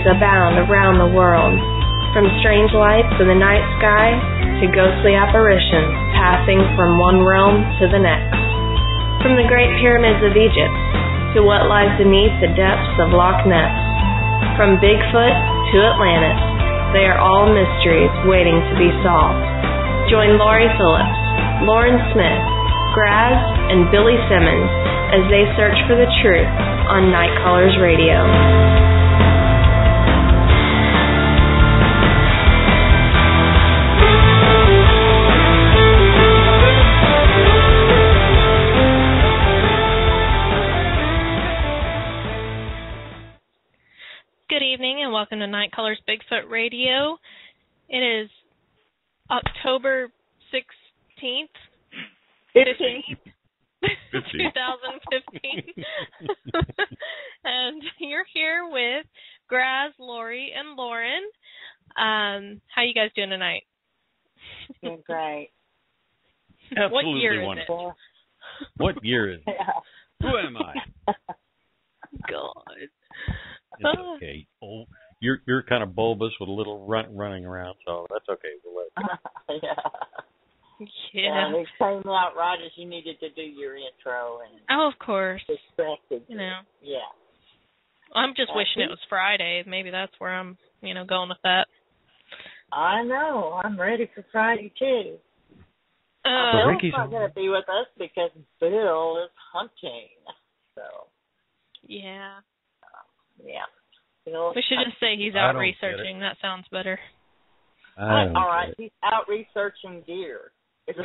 abound around the world, from strange lights in the night sky to ghostly apparitions passing from one realm to the next. From the great pyramids of Egypt to what lies beneath the depths of Loch Ness. From Bigfoot to Atlantis, they are all mysteries waiting to be solved. Join Lori Phillips, Lauren Smith, Graz, and Billy Simmons as they search for the truth on Night Callers Radio. Good evening and welcome to Night Callers Bigfoot Radio. It is October 16th. 15th. 2015. And you're here with Graz, Lori, and Lauren. How you guys doing tonight? Doing great. Absolutely what year wonderful. What year is it? Yeah. Who am I? God. It's okay. Oh, you're kind of bulbous with a little running around, so that's okay. We'll let Yeah. Yeah. It came out right as you needed to do your intro and Oh, of course. distracted You know. Yeah. I'm just wishing it was Friday. Maybe that's where I'm, going with that. I know. I'm ready for Friday too. Ricky's Bill's not going to be with us because Bill is hunting. So. Yeah. Yeah. Bill, We should just say he's out researching. That sounds better. all right. He's out researching deer. He'll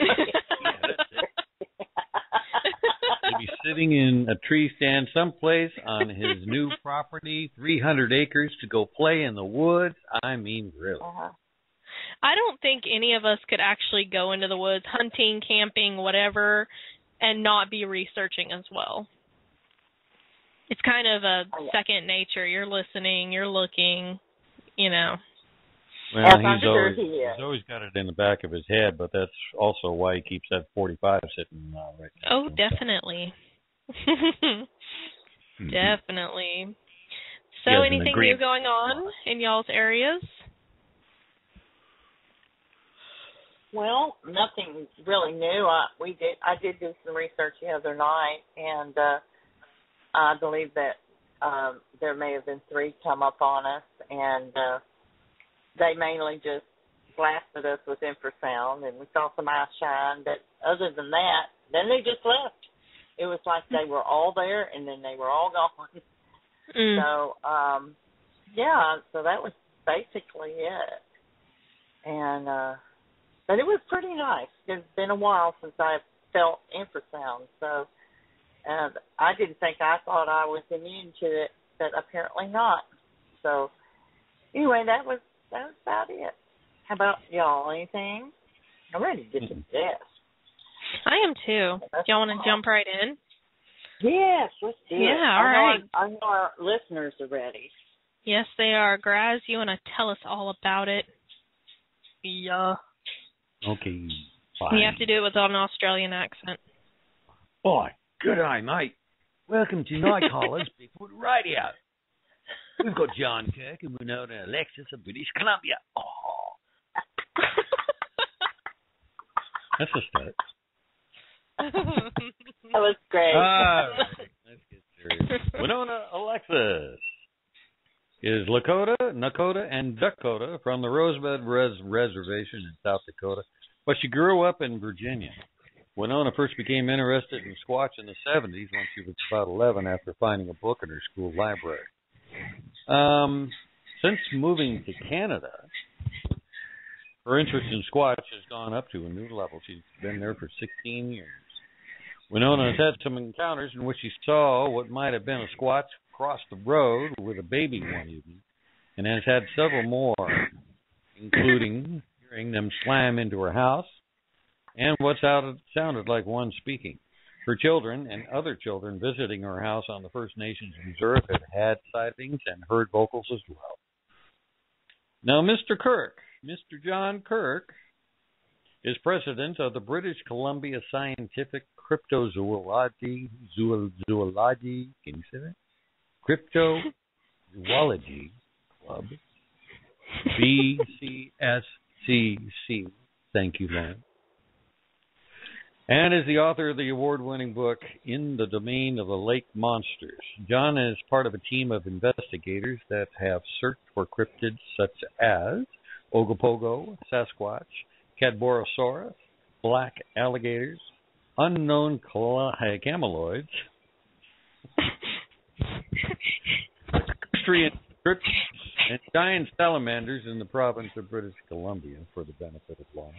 be sitting in a tree stand someplace on his new property, 300 acres, to go play in the woods. I mean, really. I don't think any of us could actually go into the woods, hunting, camping, whatever, and not be researching as well. It's kind of a second nature. You're listening, you're looking, Well, he's always got it in the back of his head, but that's also why he keeps that 45 sitting right next Oh, to him. definitely. Definitely. So anything new going on in y'all's areas? Well, nothing really new. I did do some research the other night, and I believe that there may have been 3 come up on us, and they mainly just blasted us with infrasound, and we saw some eyes shine. But other than that, then they just left. It was like they were all there, and then they were all gone. So, so that was basically it. And but it was pretty nice. It's been a while since I felt infrasound, so I thought I was immune to it, but apparently not. So anyway, that was about it. How about y'all? Anything? I'm ready to get to this. I am too. Do y'all want to jump right in? Yes, let's do it. Yeah, all right. I know our listeners are ready. Yes, they are. Graz, you want to tell us all about it? Yeah. Okay, fine. You have to do it with an Australian accent. Boy, good eye, mate. Welcome to Night Callers Bigfoot Radio. We've got John Kirk and Winona Alexis of British Columbia. Oh. That's a start. That was great. All right, let's get serious. Winona Alexis is Lakota, Nakota, and Dakota from the Rosebud reservation in South Dakota, but she grew up in Virginia. Winona first became interested in Squatch in the 70s when she was about 11 after finding a book in her school library. Since moving to Canada, her interest in Squatch has gone up to a new level. She's been there for 16 years. Winona has had some encounters in which she saw what might have been a Squatch cross the road with a baby one evening, and has had several more, including hearing them slam into her house and what sounded like one speaking. Her children and other children visiting her house on the First Nations Reserve have had sightings and heard vocals as well. Now, Mr. Kirk, Mr. John Kirk, is president of the British Columbia Scientific Cryptozoology, zoology, can you say that? Cryptozoology Club, BCSCC. Thank you, Lauren. And is the author of the award-winning book, In the Domain of the Lake Monsters. John is part of a team of investigators that have searched for cryptids such as Ogopogo, Sasquatch, Cadborosaurus, black alligators, unknown cameloids, equestrian cryptids, and giant salamanders in the province of British Columbia for the benefit of law.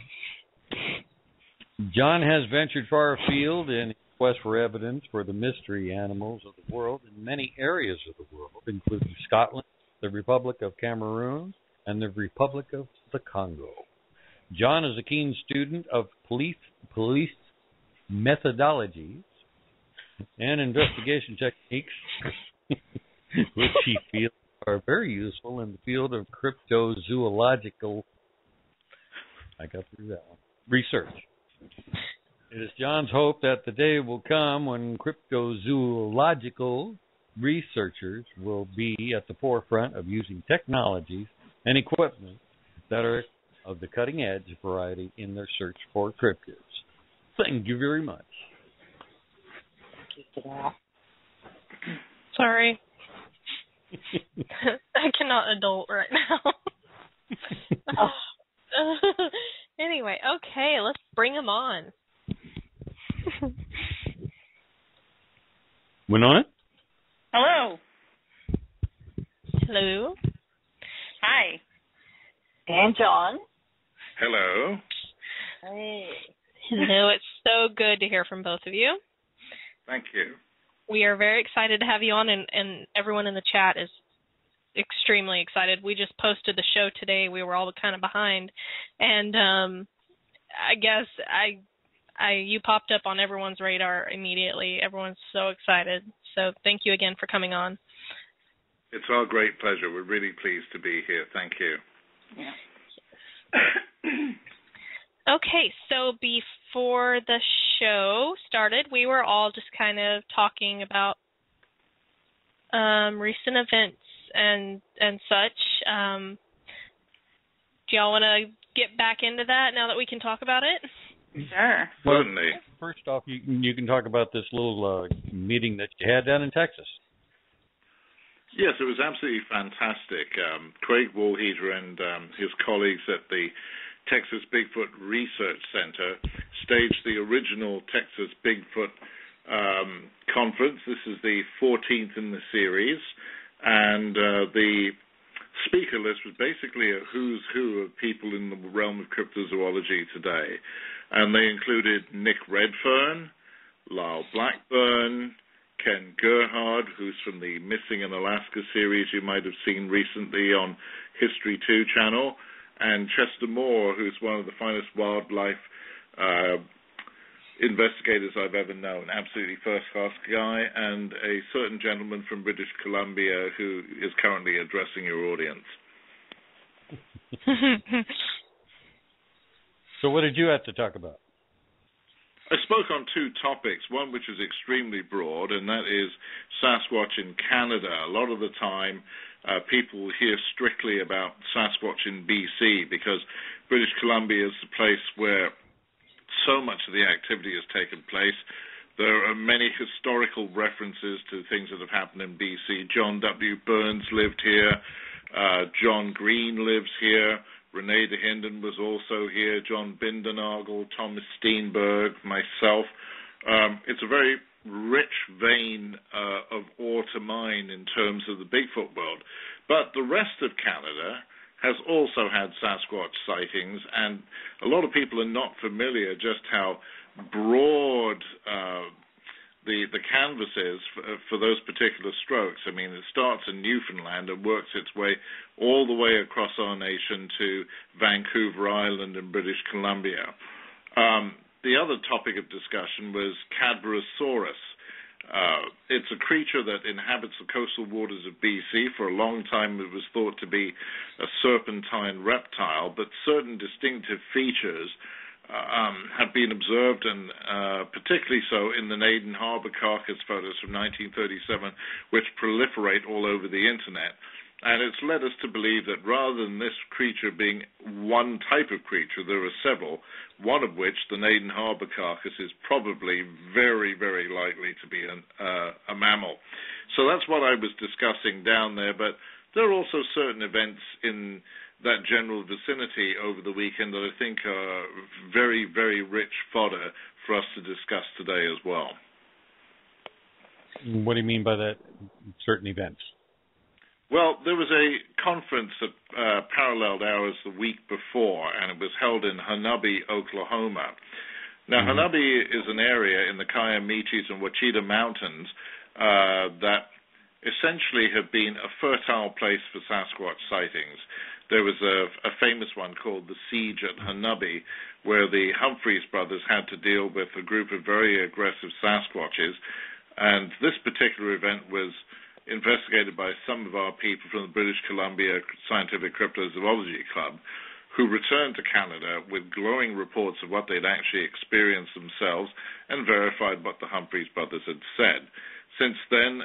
John has ventured far afield in his quest for evidence for the mystery animals of the world in many areas of the world, including Scotland, the Republic of Cameroon, and the Republic of the Congo. John is a keen student of police methodologies and investigation techniques, which he feels are very useful in the field of cryptozoological, I got through that one, research. It is John's hope that the day will come when cryptozoological researchers will be at the forefront of using technologies and equipment that are of the cutting-edge variety in their search for cryptids. Thank you very much. Thank you for that. Sorry. I cannot adult right now. Anyway, okay, let's bring him on. Winona? Hello. Hello. Hi. And John. Hello. Hey. Hello, it's so good to hear from both of you. Thank you. We are very excited to have you on, and everyone in the chat is extremely excited. We just posted the show today. We were all kind of behind, and I guess you popped up on everyone's radar immediately. Everyone's so excited. So thank you again for coming on. It's our great pleasure. We're really pleased to be here. Thank you. Yeah. Okay, so before the show started, we were all just kind of talking about recent events and such. Do y'all want to get back into that now that we can talk about it? Sure. Certainly. First off, you can talk about this little meeting that you had down in Texas. Yes, it was absolutely fantastic. Craig Woolheater and his colleagues at the Texas Bigfoot Research Center staged the original Texas Bigfoot conference. This is the 14th in the series, and the speaker list was basically a who's who of people in the realm of cryptozoology today. And they included Nick Redfern, Lyle Blackburn, Ken Gerhard, who's from the Missing in Alaska series you might have seen recently on History 2 channel, and Chester Moore, who's one of the finest wildlife investigators I've ever known. Absolutely first-class guy, and a certain gentleman from British Columbia who is currently addressing your audience. So what did you have to talk about? I spoke on two topics, one which is extremely broad, and that is Sasquatch in Canada. A lot of the time, people hear strictly about Sasquatch in BC because British Columbia is the place where so much of the activity has taken place. There are many historical references to things that have happened in BC. John W. Burns lived here. John Green lives here. Renee DeHinden was also here, John Bindenagel, Thomas Steenberg, myself. It's a very rich vein of ore to mine in terms of the Bigfoot world. But the rest of Canada has also had Sasquatch sightings, and a lot of people are not familiar just how broad the canvas is for those particular strokes. I mean, it starts in Newfoundland and works its way all the way across our nation to Vancouver Island in British Columbia. The other topic of discussion was Cadborosaurus. It's a creature that inhabits the coastal waters of BC. For a long time it was thought to be a serpentine reptile, but certain distinctive features have been observed, and particularly so in the Naden Harbor carcass photos from 1937, which proliferate all over the internet. And it's led us to believe that rather than this creature being one type of creature, there are several, one of which, the Naden Harbor carcass, is probably very, very likely to be a mammal. So that's what I was discussing down there, but there are also certain events in that general vicinity over the weekend that I think are very, very rich fodder for us to discuss today as well. What do you mean by that, certain events? Well, there was a conference that paralleled ours the week before, and it was held in Hanabi, Oklahoma. Now, Hanabi is an area in the Kiamites and Ouachita Mountains that essentially have been a fertile place for Sasquatch sightings. There was a famous one called the Siege at Hanabi, where the Humphreys brothers had to deal with a group of very aggressive Sasquatches, and this particular event was investigated by some of our people from the British Columbia Scientific Cryptozoology Club, who returned to Canada with glowing reports of what they'd actually experienced themselves and verified what the Humphreys brothers had said. Since then,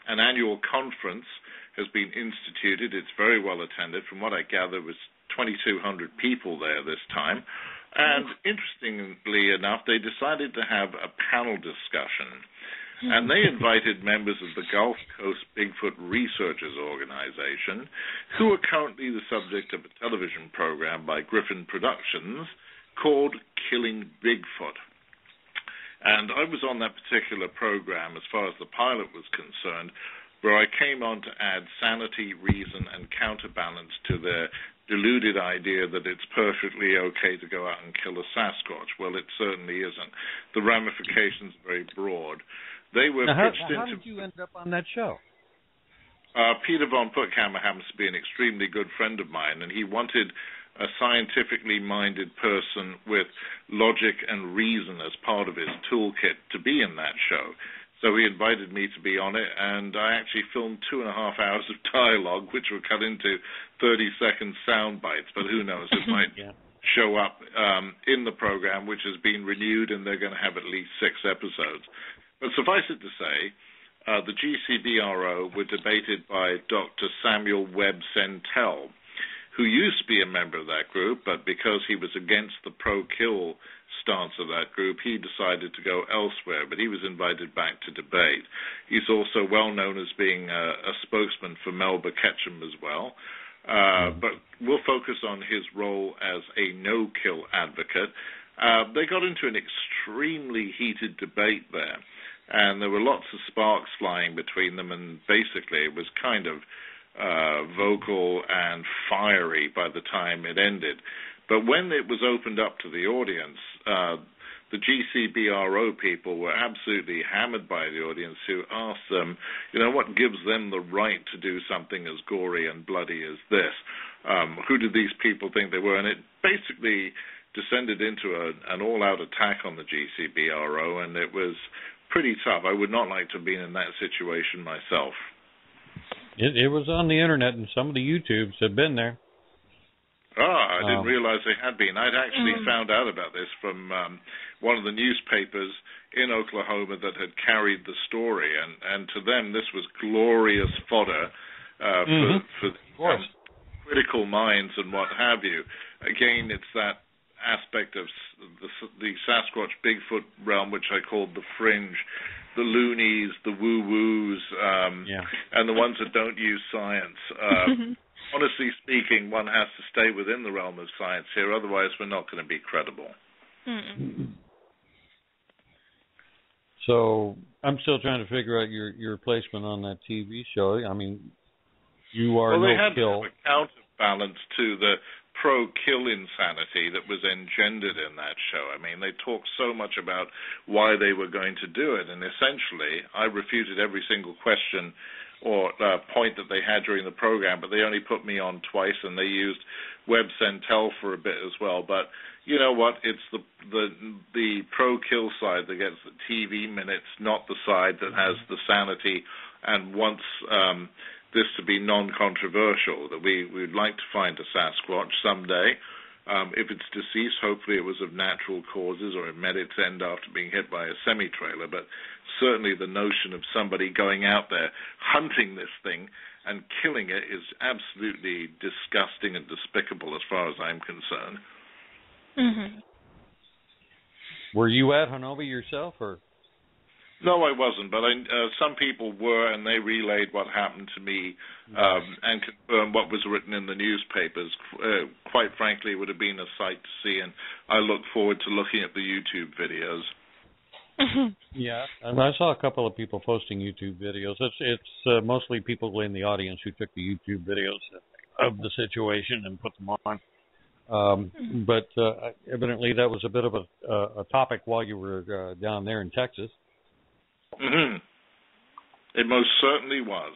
an annual conference has been instituted. It's very well attended. From what I gather, it was 2,200 people there this time. And interestingly enough, they decided to have a panel discussion. And they invited members of the Gulf Coast Bigfoot Researchers Organization, who are currently the subject of a television program by Griffin Productions called Killing Bigfoot. And I was on that particular program as far as the pilot was concerned, where I came on to add sanity, reason, and counterbalance to their deluded idea that it's perfectly okay to go out and kill a Sasquatch. Well, it certainly isn't. The ramifications are very broad. They were pitched into... How did you end up on that show? Peter von Puttkammer happens to be an extremely good friend of mine, and he wanted a scientifically minded person with logic and reason as part of his toolkit to be in that show. So he invited me to be on it, and I actually filmed 2.5 hours of dialogue, which were cut into 30-second sound bites, but who knows, it might show up in the program, which has been renewed, and they're going to have at least 6 episodes. But suffice it to say, the GCBRO were debated by Dr. Samuel Webb Sentell, who used to be a member of that group, but because he was against the pro-kill stance of that group, he decided to go elsewhere, but he was invited back to debate. He's also well known as being a spokesman for Melba Ketchum as well, but we'll focus on his role as a no-kill advocate. They got into an extremely heated debate there, and there were lots of sparks flying between them, and basically it was kind of vocal and fiery by the time it ended. But when it was opened up to the audience, the GCBRO people were absolutely hammered by the audience, who asked them, what gives them the right to do something as gory and bloody as this? Who did these people think they were? And it basically descended into an all-out attack on the GCBRO, and it was pretty tough. I would not like to have been in that situation myself. It was on the internet, and some of the YouTubes have been there. I didn't realize they had been. I'd actually found out about this from one of the newspapers in Oklahoma that had carried the story, and to them this was glorious fodder for critical minds and what have you. Again, it's that aspect of the Sasquatch Bigfoot realm, which I called the fringe, the loonies, the woo-woos, and the ones that don't use science. Honestly speaking, one has to stay within the realm of science here, otherwise we're not going to be credible. So I'm still trying to figure out your placement on that TV show. I mean, you are they had no-kill. A counterbalance to the pro-kill insanity that was engendered in that show. I mean, they talked so much about why they were going to do it, and essentially I refuted every single question or point that they had during the program, but they only put me on twice, and they used Webb Sentell for a bit as well. But you know what? It's the pro-kill side that gets the TV minutes, not the side that has the sanity and wants this to be non-controversial, that we'd like to find a Sasquatch someday. If it's deceased, hopefully it was of natural causes or it met its end after being hit by a semi-trailer. But certainly the notion of somebody going out there hunting this thing and killing it is absolutely disgusting and despicable as far as I'm concerned. Mm-hmm. Were you at Hanover yourself, or? No, I wasn't, but some people were, and they relayed what happened to me and confirmed what was written in the newspapers. Quite frankly, it would have been a sight to see, and I look forward to looking at the YouTube videos. Yeah, and I saw a couple of people posting YouTube videos. It's mostly people in the audience who took the YouTube videos of the situation and put them on. But evidently that was a bit of a topic while you were down there in Texas. Mm-hmm. It most certainly was.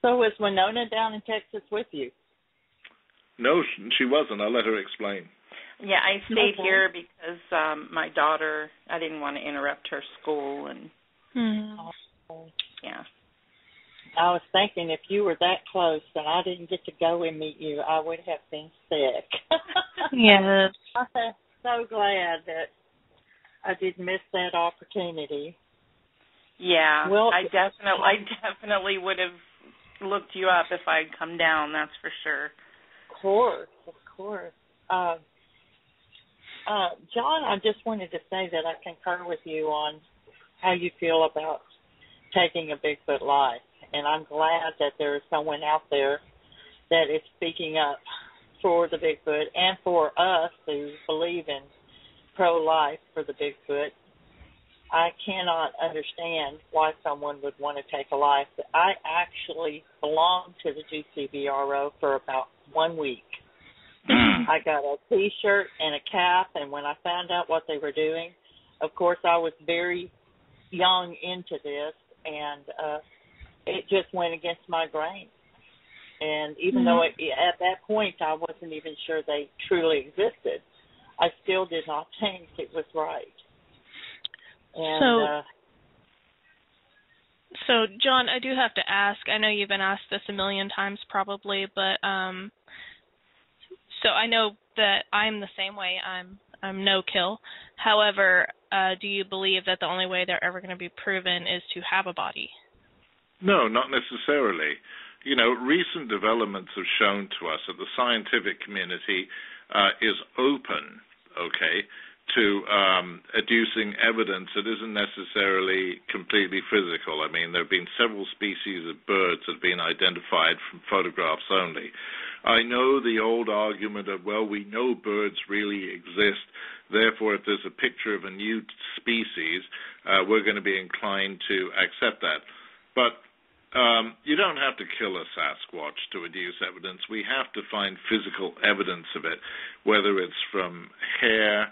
So was Winona down in Texas with you? No, she wasn't. I'll let her explain. Yeah, I stayed here because my daughter, I didn't want to interrupt her school, and yeah. I was thinking if you were that close and I didn't get to go and meet you, I would have been sick. Yes. I'm so glad that I didn't miss that opportunity. Yeah, well, I definitely would have looked you up if I'd come down, that's for sure. Of course. John, I just wanted to say that I concur with you on how you feel about taking a Bigfoot life. And I'm glad that there is someone out there that is speaking up for the Bigfoot and for us who believe in pro-life for the Bigfoot. I cannot understand why someone would want to take a life. I actually belonged to the GCBRO for about 1 week. I got a T-shirt and a cap, and when I found out what they were doing, of course I was very young into this, and it just went against my grain. And even though at that point I wasn't even sure they truly existed, I still did not think it was right. And, so John, I do have to ask, I know you've been asked this a million times probably, but so I know that I'm the same way. I'm no-kill. However, do you believe that the only way they're ever going to be proven is to have a body? No, not necessarily. You know, recent developments have shown to us that the scientific community is open, to adducing evidence that isn't necessarily completely physical. I mean, there have been several species of birds that have been identified from photographs only. I know the old argument of, well, we know birds really exist, therefore if there's a picture of a new species, we're going to be inclined to accept that. But you don't have to kill a Sasquatch to adduce evidence. We have to find physical evidence of it, whether it's from hair,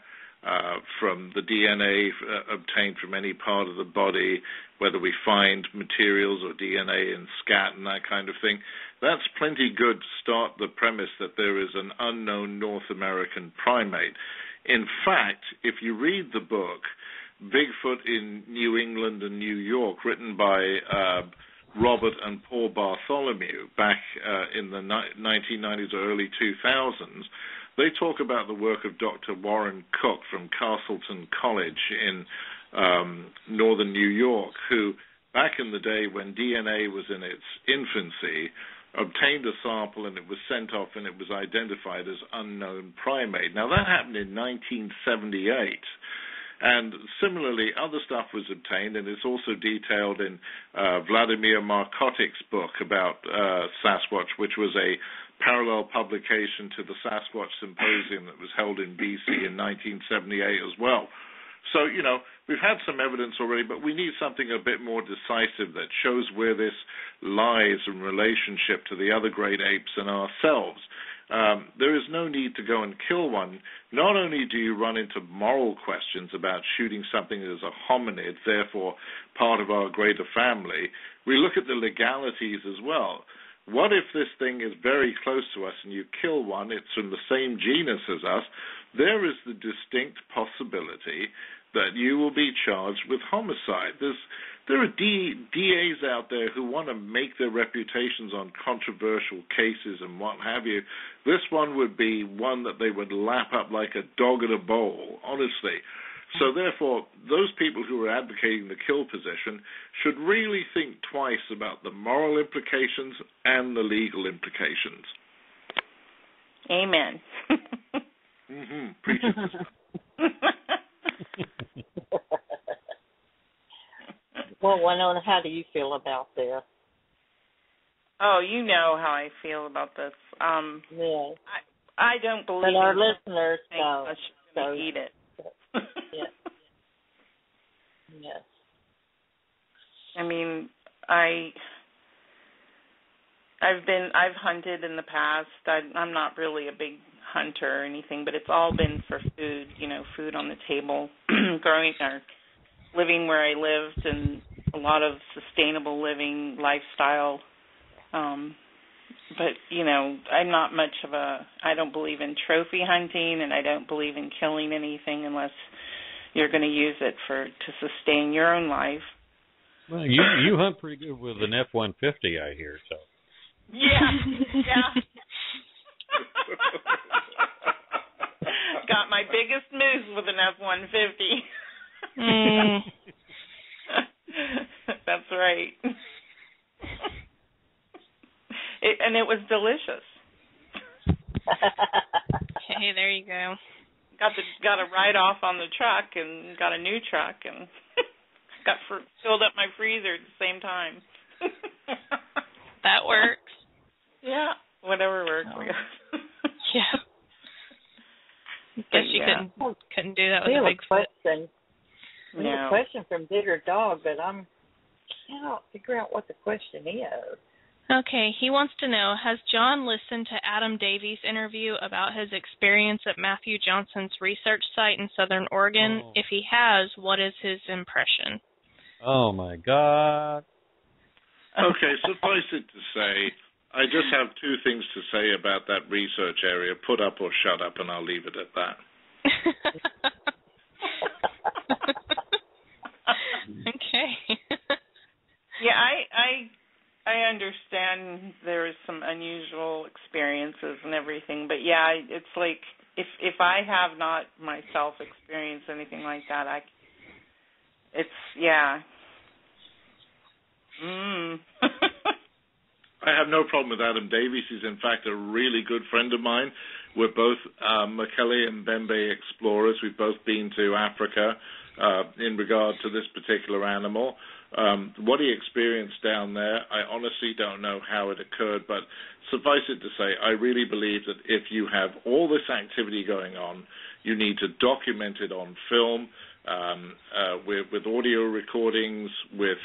from the DNA obtained from any part of the body, whether we find materials or DNA in scat and that kind of thing. That's plenty good to start the premise that there is an unknown North American primate. In fact, if you read the book, Bigfoot in New England and New York, written by Robert and Paul Bartholomew back in the 1990s or early 2000s, they talk about the work of Dr. Warren Cook from Castleton College in northern New York, who back in the day when DNA was in its infancy, obtained a sample and it was sent off and it was identified as unknown primate. Now that happened in 1978. And similarly, other stuff was obtained, and it's also detailed in Vladimir Markotik's book about Sasquatch, which was a parallel publication to the Sasquatch Symposium that was held in BC in 1978 as well. So, you know, we've had some evidence already, but we need something a bit more decisive that shows where this lies in relationship to the other great apes and ourselves. There is no need to go and kill one. Not only do you run into moral questions about shooting something that is a hominid, therefore part of our greater family, we look at the legalities as well. What if this thing is very close to us and you kill one, it's from the same genus as us? There is the distinct possibility that you will be charged with homicide. There are DAs out there who want to make their reputations on controversial cases and what have you. This one would be one that they would lap up like a dog at a bowl, honestly. So therefore, those people who are advocating the kill position should really think twice about the moral implications and the legal implications. Amen. Preach it. Well, Winona, how do you feel about this? Oh, you know how I feel about this. Yeah. I don't believe. But our listeners don't. So eat it. Yes. Yes. I mean, I've hunted in the past. I'm not really a big hunter or anything, but it's all been for food. Food on the table, living where I lived, and a lot of sustainable living lifestyle. But, I'm not much of I don't believe in trophy hunting, and I don't believe in killing anything unless you're going to use it to sustain your own life. Well, you hunt pretty good with an F-150, I hear, so. Yeah. Got my biggest moose with an F-150. That's right. And it was delicious. Hey, there you go. Got a ride off on the truck and got a new truck and filled up my freezer at the same time. That works. Yeah, whatever works. Oh. Yeah. Guess you couldn't do that with a Bigfoot. We have a question from Bitter Dog, but I cannot figure out what the question is. Okay, he wants to know, has John listened to Adam Davies' interview about his experience at Matthew Johnson's research site in Southern Oregon? Oh. If he has, what is his impression? Oh, my God. Okay, suffice it to say, I just have two things to say about that research area, put up or shut up, and I'll leave it at that. Okay. Yeah, I understand there is some unusual experiences and everything, but yeah, it's like if I have not myself experienced anything like that, I have no problem with Adam Davies. He's in fact a really good friend of mine. We're both Makele and Bembe explorers. We've both been to Africa in regard to this particular animal. What he experienced down there, I honestly don't know how it occurred, but suffice it to say, I really believe that if you have all this activity going on, you need to document it on film, with audio recordings, with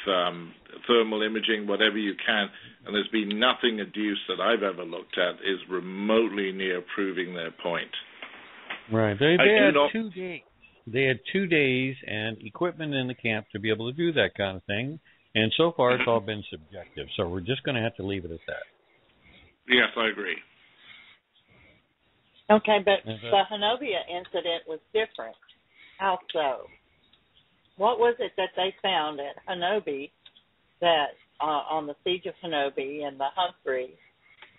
thermal imaging, whatever you can, and there's been nothing adduced that I've ever looked at is remotely near proving their point. Right. They had 2 days. They had 2 days and equipment in the camp to be able to do that kind of thing, and so far it's all been subjective, so we're just going to have to leave it at that. Yes, I agree. Okay, but the Hanobia incident was different. How so? What was it that they found at Hanobi that on the siege of Hanobi and the Humphreys?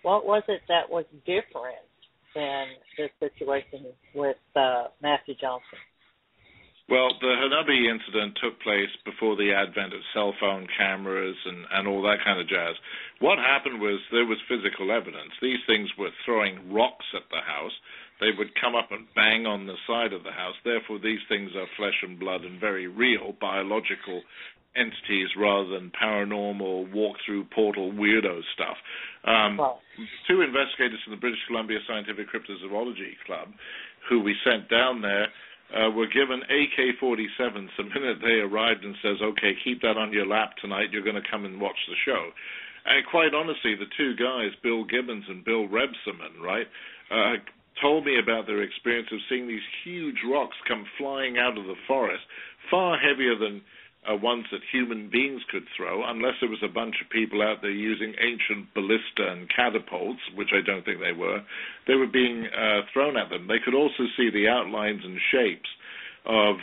What was it that was different than the situation with Matthew Johnson? Well, the Hanabi incident took place before the advent of cell phone cameras and all that kind of jazz. What happened was there was physical evidence. These things were throwing rocks at the house. They would come up and bang on the side of the house. Therefore, these things are flesh and blood and very real biological entities rather than paranormal walk-through portal weirdo stuff. Two investigators from the British Columbia Scientific Cryptozoology Club, who we sent down there, were given AK-47s the minute they arrived and says, okay, keep that on your lap tonight. You're going to come and watch the show. And quite honestly, the two guys, Bill Gibbons and Bill Rebserman, right, told me about their experience of seeing these huge rocks come flying out of the forest, far heavier than ones that human beings could throw, unless there was a bunch of people out there using ancient ballista and catapults, which I don't think they were. They were being thrown at them. They could also see the outlines and shapes of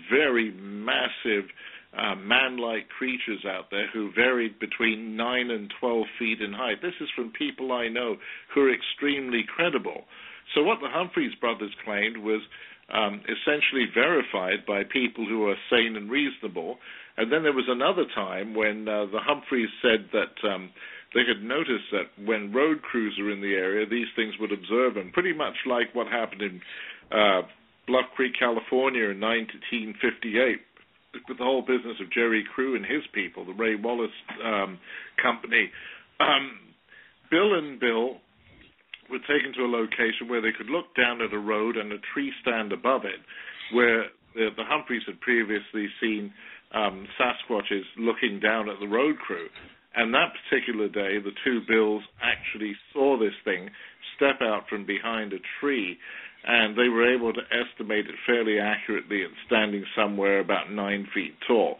very massive man-like creatures out there who varied between 9 and 12 feet in height. This is from people I know who are extremely credible. So what the Humphreys brothers claimed was essentially verified by people who are sane and reasonable. And then there was another time when the Humphreys said that they had noticed that when road crews are in the area, these things would observe them, pretty much like what happened in Bluff Creek, California in 1958 with the whole business of Jerry Crew and his people, the Ray Wallace company. Bill and Bill were taken to a location where they could look down at a road and a tree stand above it, where the Humphreys had previously seen Sasquatches looking down at the road crew. And that particular day, the two Bills actually saw this thing step out from behind a tree, and they were able to estimate it fairly accurately at standing somewhere about 9 feet tall.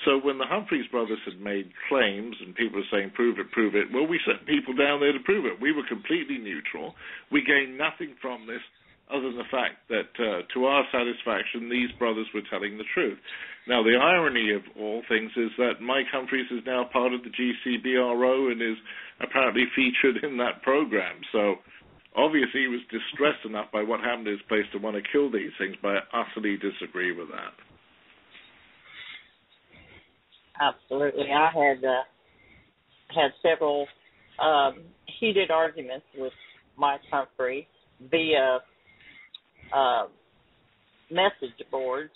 So when the Humphreys brothers had made claims and people were saying, prove it, well, we sent people down there to prove it. We were completely neutral. We gained nothing from this other than the fact that, to our satisfaction, these brothers were telling the truth. Now, the irony of all things is that Mike Humphreys is now part of the GCBRO and is apparently featured in that program. So obviously he was distressed enough by what happened to his place to want to kill these things, but I utterly disagree with that. Absolutely. I had several heated arguments with Mike Humphrey via message boards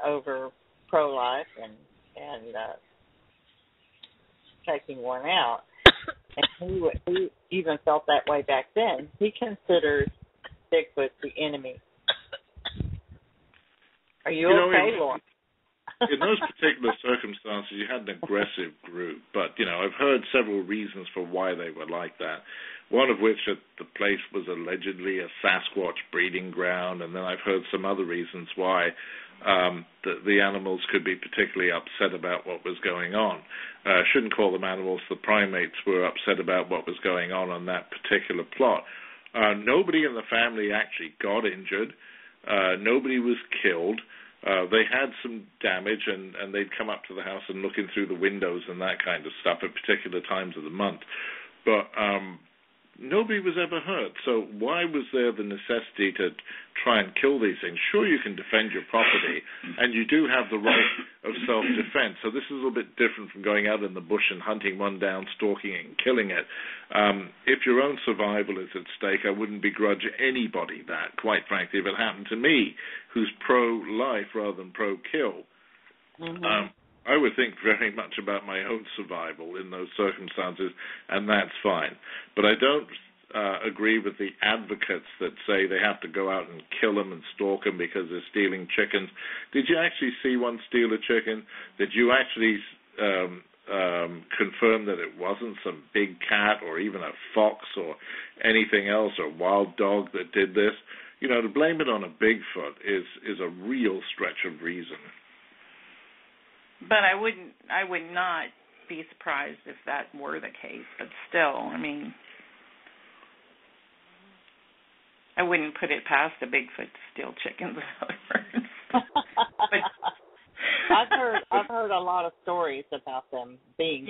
over pro-life and taking one out. And he even felt that way back then. He considers Bigfoot the enemy. Are you okay, Lauren? In those particular circumstances, you had an aggressive group, but, I've heard several reasons for why they were like that, one of which that the place was allegedly a Sasquatch breeding ground, and then I've heard some other reasons why the animals could be particularly upset about what was going on. I shouldn't call them animals. The primates were upset about what was going on that particular plot. Nobody in the family actually got injured. Nobody was killed. They had some damage, and they'd come up to the house and look in through the windows and that kind of stuff at particular times of the month. But nobody was ever hurt. So why was there the necessity to try and kill these things? Sure, you can defend your property, and you do have the right of self-defense. So this is a little bit different from going out in the bush and hunting one down, stalking it, and killing it. If your own survival is at stake, I wouldn't begrudge anybody that, quite frankly, if it happened to me, who's pro-life rather than pro-kill. Mm-hmm. I would think very much about my own survival in those circumstances, and that's fine. But I don't agree with the advocates that say they have to go out and kill them and stalk them because they're stealing chickens. Did you actually see one steal a chicken? Did you actually confirm that it wasn't some big cat or even a fox or anything else or wild dog that did this? To blame it on a Bigfoot is a real stretch of reason. But I would not be surprised if that were the case. But still, I wouldn't put it past a Bigfoot to steal chickens. I've heard a lot of stories about them being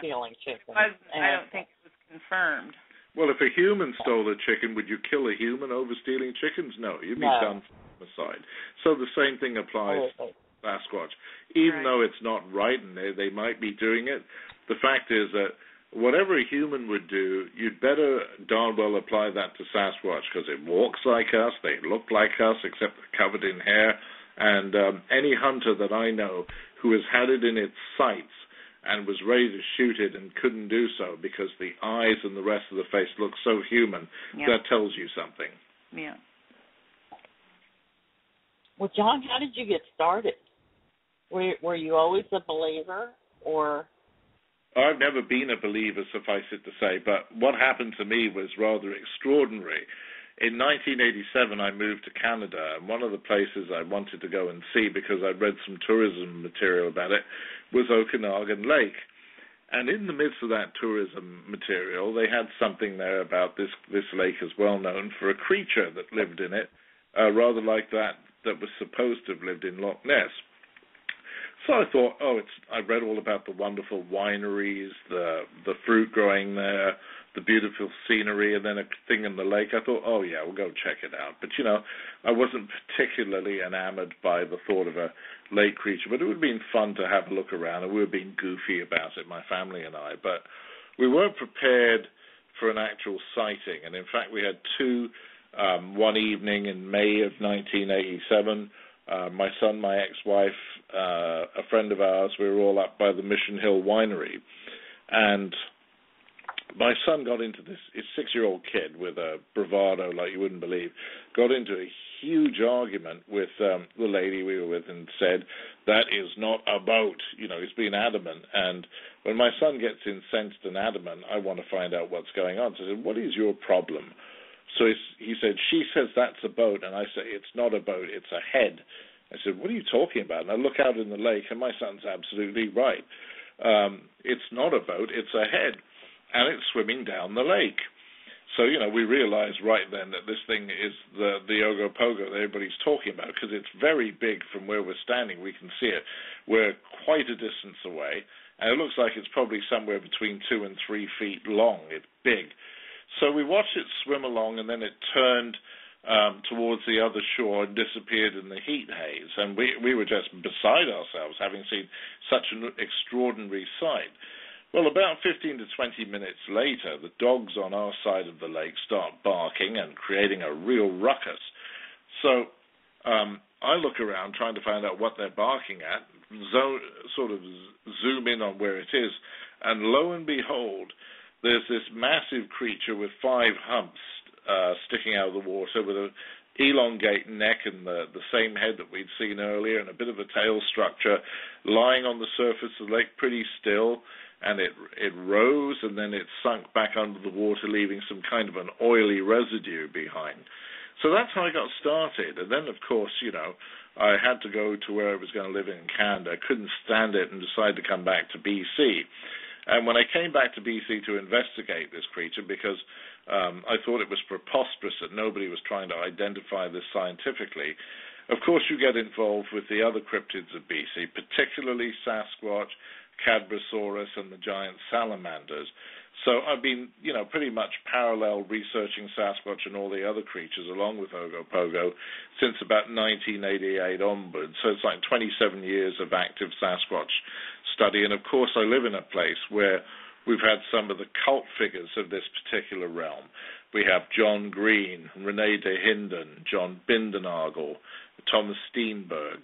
stealing chickens. I don't think it was confirmed. Well, if a human stole a chicken, would you kill a human over stealing chickens? No, you'd be done for homicide. So the same thing applies. Sasquatch. Even though it's not right and they might be doing it, the fact is that whatever a human would do, you'd better darn well apply that to Sasquatch because it walks like us, they look like us except they're covered in hair, and any hunter that I know who has had it in its sights and was ready to shoot it and couldn't do so because the eyes and the rest of the face look so human, that tells you something. Yeah. Well, John, how did you get started? Were you always a believer, or? I've never been a believer, suffice it to say, but what happened to me was rather extraordinary. In 1987, I moved to Canada, and one of the places I wanted to go and see, because I'd read some tourism material about it, was Okanagan Lake. And in the midst of that tourism material, they had something there about this lake is well known for a creature that lived in it, rather like that was supposed to have lived in Loch Ness. So I thought, I read all about the wonderful wineries, the fruit growing there, the beautiful scenery, and then a thing in the lake. I thought, oh yeah, we'll go check it out. But I wasn't particularly enamored by the thought of a lake creature, but it would have been fun to have a look around, and we were being goofy about it, my family and I. But we weren't prepared for an actual sighting, and in fact we had two. One evening in May of 1987, my son, my ex-wife, a friend of ours, we were all up by the Mission Hill Winery, and my son got into this, his 6-year-old kid with a bravado like you wouldn't believe, got into a huge argument with the lady we were with and said, that is not a boat. He's been adamant. And when my son gets incensed and adamant, I want to find out what's going on. So I said, what is your problem? So he said, she says that's a boat. And I say, it's not a boat, it's a head. I said, what are you talking about? And I look out in the lake, and my son's absolutely right. It's not a boat, it's a head. And it's swimming down the lake. So, we realized right then that this thing is the Ogopogo that everybody's talking about, because it's very big from where we're standing. We can see it. We're quite a distance away, and it looks like it's probably somewhere between 2 and 3 feet long. It's big. So we watched it swim along, and then it turned towards the other shore and disappeared in the heat haze. And we were just beside ourselves, having seen such an extraordinary sight. Well, about 15 to 20 minutes later, the dogs on our side of the lake start barking and creating a real ruckus. So I look around trying to find out what they're barking at, sort of zoom in on where it is, and lo and behold, there's this massive creature with 5 humps sticking out of the water with an elongate neck and the same head that we'd seen earlier and a bit of a tail structure lying on the surface of the lake pretty still. And it rose, and then it sunk back under the water, leaving some kind of an oily residue behind. So that's how I got started. And then, of course, I had to go to where I was going to live in Canada. I couldn't stand it and decided to come back to BC. And when I came back to BC to investigate this creature, because I thought it was preposterous that nobody was trying to identify this scientifically, of course you get involved with the other cryptids of BC, particularly Sasquatch, Cadbrosaurus, and the giant salamanders. So I've been, pretty much parallel researching Sasquatch and all the other creatures along with Ogopogo since about 1988 onwards. So it's like 27 years of active Sasquatch study. And of course I live in a place where we've had some of the cult figures of this particular realm. We have John Green, Rene de Hinden, John Bindenagel, Thomas Steenberg.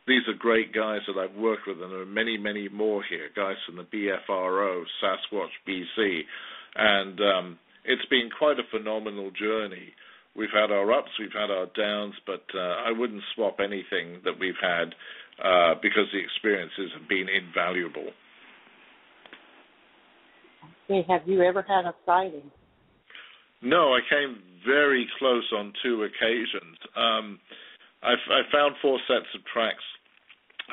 These are great guys that I've worked with, and there are many, many more here, guys from the BFRO, Sasquatch BC, and it's been quite a phenomenal journey. We've had our ups, we've had our downs, but I wouldn't swap anything that we've had because the experiences have been invaluable. Hey, have you ever had a sighting? No, I came very close on 2 occasions. I found 4 sets of tracks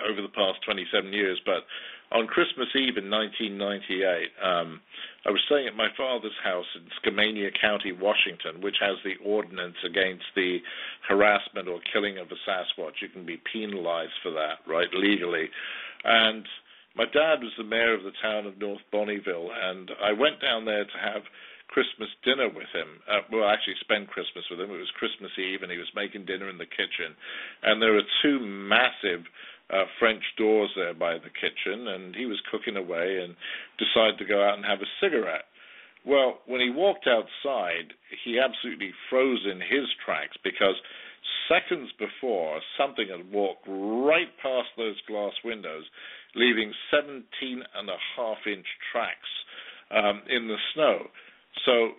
over the past 27 years, but on Christmas Eve in 1998, I was staying at my father's house in Skamania County, Washington, which has the ordinance against the harassment or killing of a Sasquatch. You can be penalized for that, right, legally. And my dad was the mayor of the town of North Bonnyville, and I went down there to have Christmas dinner with him. Actually spend Christmas with him. It was Christmas Eve, and he was making dinner in the kitchen. And there were 2 massive French doors there by the kitchen, and he was cooking away and decided to go out and have a cigarette. Well, when he walked outside, he absolutely froze in his tracks because seconds before, something had walked right past those glass windows, leaving 17.5-inch tracks in the snow. So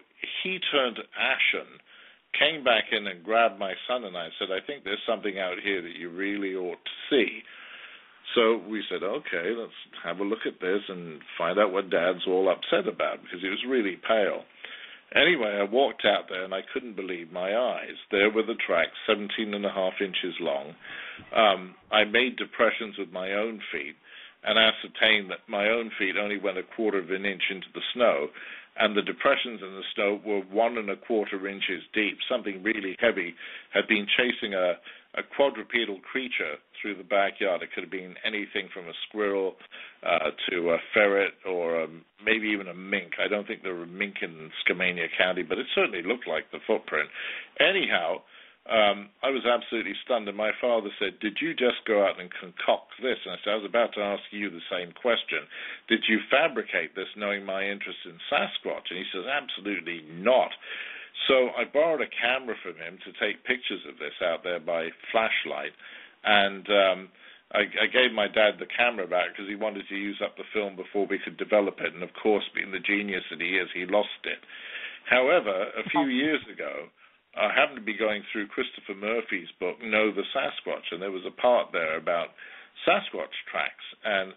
he turned ashen, came back in and grabbed my son and I and said, I think there's something out here that you really ought to see. So we said, okay, let's have a look at this and find out what Dad's all upset about, because he was really pale. Anyway, I walked out there and I couldn't believe my eyes. There were the tracks, 17.5 inches long. I made depressions with my own feet and ascertained that my own feet only went 1/4 of an inch into the snow, and the depressions in the snow were 1 1/4 inches deep. Something really heavy had been chasing a a quadrupedal creature through the backyard. It could have been anything from a squirrel to a ferret or maybe even a mink. I don't think there were mink in Skamania County, but it certainly looked like the footprint. Anyhow, I was absolutely stunned, and my father said, "Did you just go out and concoct this?" And I said, "I was about to ask you the same question. Did you fabricate this knowing my interest in Sasquatch?" And he says, "Absolutely not." So I borrowed a camera from him to take pictures of this out there by flashlight, and I gave my dad the camera back because he wanted to use up the film before we could develop it, and of course, being the genius that he is, he lost it. However, a few years ago, I happened to be going through Christopher Murphy's book, Know the Sasquatch, and there was a part there about Sasquatch tracks, and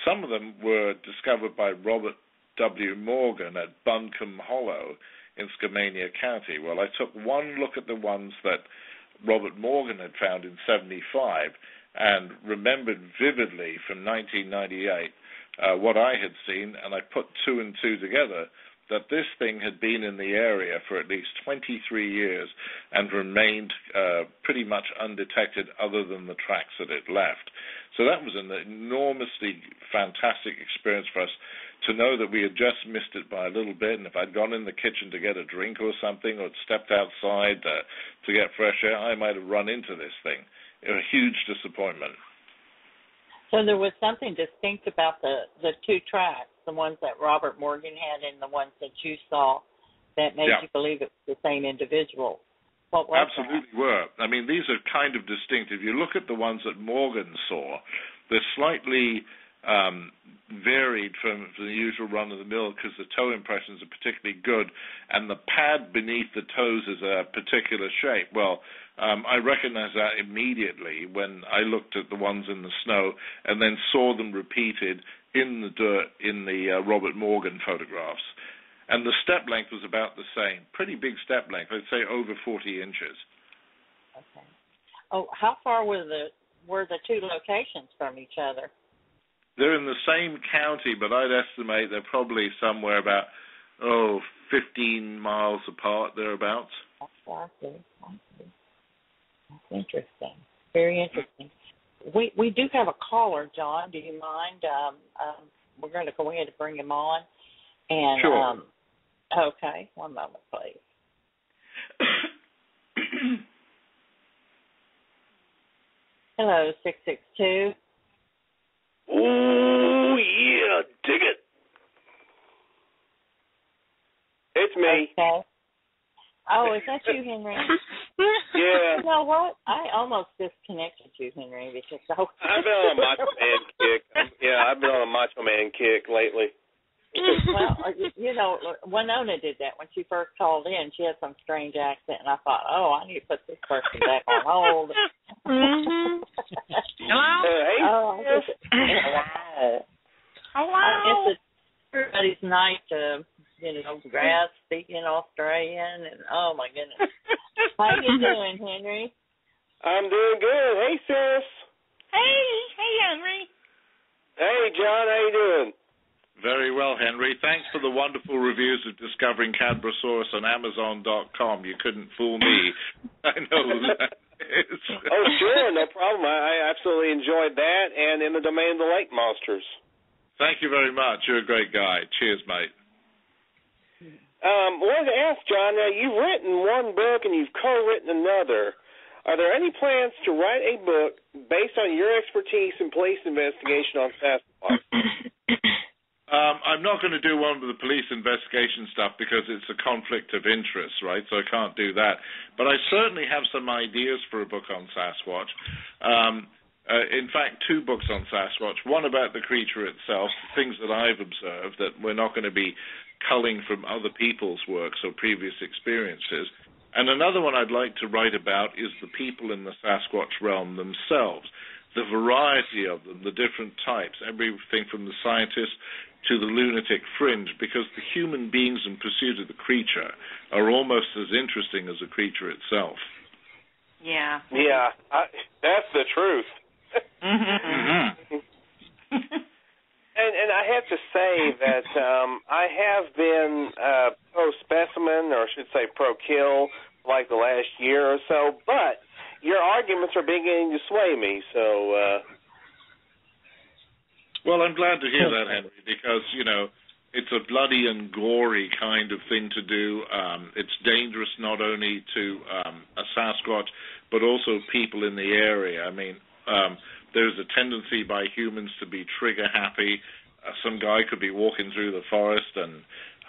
some of them were discovered by Robert W. Morgan at Buncombe Hollow in Skamania County. Well, I took one look at the ones that Robert Morgan had found in 1975 and remembered vividly from 1998 what I had seen, and I put two and two together, that this thing had been in the area for at least 23 years and remained pretty much undetected other than the tracks that it left. So that was an enormously fantastic experience for us to know that we had just missed it by a little bit, and if I'd gone in the kitchen to get a drink or something or stepped outside to get fresh air, I might have run into this thing. It was a huge disappointment. So there was something distinct about the two tracks, the ones that Robert Morgan had and the ones that you saw, that made you believe it was the same individual. What was Absolutely that? were. I mean, these are kind of distinct. If you look at the ones that Morgan saw, they're slightly varied from the usual run-of-the-mill because the toe impressions are particularly good, and the pad beneath the toes is a particular shape. Well, I recognized that immediately when I looked at the ones in the snow and then saw them repeated in the dirt in the Robert Morgan photographs. And the step length was about the same. Pretty big step length. I'd say over 40 inches. Okay. Oh, how far were the two locations from each other? They're in the same county, but I'd estimate they're probably somewhere about, 15 miles apart, thereabouts. I see. That's interesting. Very interesting. We do have a caller, John. Do you mind? We're going to go ahead and bring him on. And, sure. Okay. One moment, please. Hello, 662. Oh, yeah, dig it. It's me. Okay. Oh, is that you, Henry? Yeah. You know what? I almost disconnected you, Henry, because I've been on a Macho Man kick. I've been on a Macho Man kick lately. Well, you know, Winona did that when she first called in. She had some strange accent, and I thought, I need to put this person back on hold. Mm-hmm. Hello? Hey. Hello? It's everybody's night to, grass speaking Australian, and oh my goodness. How you doing, Henry? I'm doing good. Hey, sis. Hey, Henry. Hey, John. How you doing? Very well, Henry. Thanks for the wonderful reviews of Discovering Cadbrosaurus on Amazon.com. You couldn't fool me. I know that is. Oh, sure. No problem. I absolutely enjoyed that, and In the Domain of the Lake Monsters. Thank you very much. You're a great guy. Cheers, mate. Wanted to ask, John, now you've written one book and you've co-written another. Are there any plans to write a book based on your expertise in police investigation on Sasquatch? I'm not going to do one with the police investigation stuff because it's a conflict of interest, right? So I can't do that. But I certainly have some ideas for a book on Sasquatch. In fact, two books on Sasquatch. One about the creature itself, things that I've observed that we're not going to be culling from other people's works or previous experiences. And another one I'd like to write about is the people in the Sasquatch realm themselves, the variety of them, the different types, everything from the scientist to the lunatic fringe, because the human beings in pursuit of the creature are almost as interesting as the creature itself. Yeah. Yeah, that's the truth. Mm-hmm. And I have to say that I have been pro-specimen, or I should say pro-kill, like the last year or so, but your arguments are beginning to sway me. So. Well, I'm glad to hear that, Henry, because it's a bloody and gory kind of thing to do. It's dangerous not only to a Sasquatch, but also people in the area. I mean, there's a tendency by humans to be trigger happy. Some guy could be walking through the forest and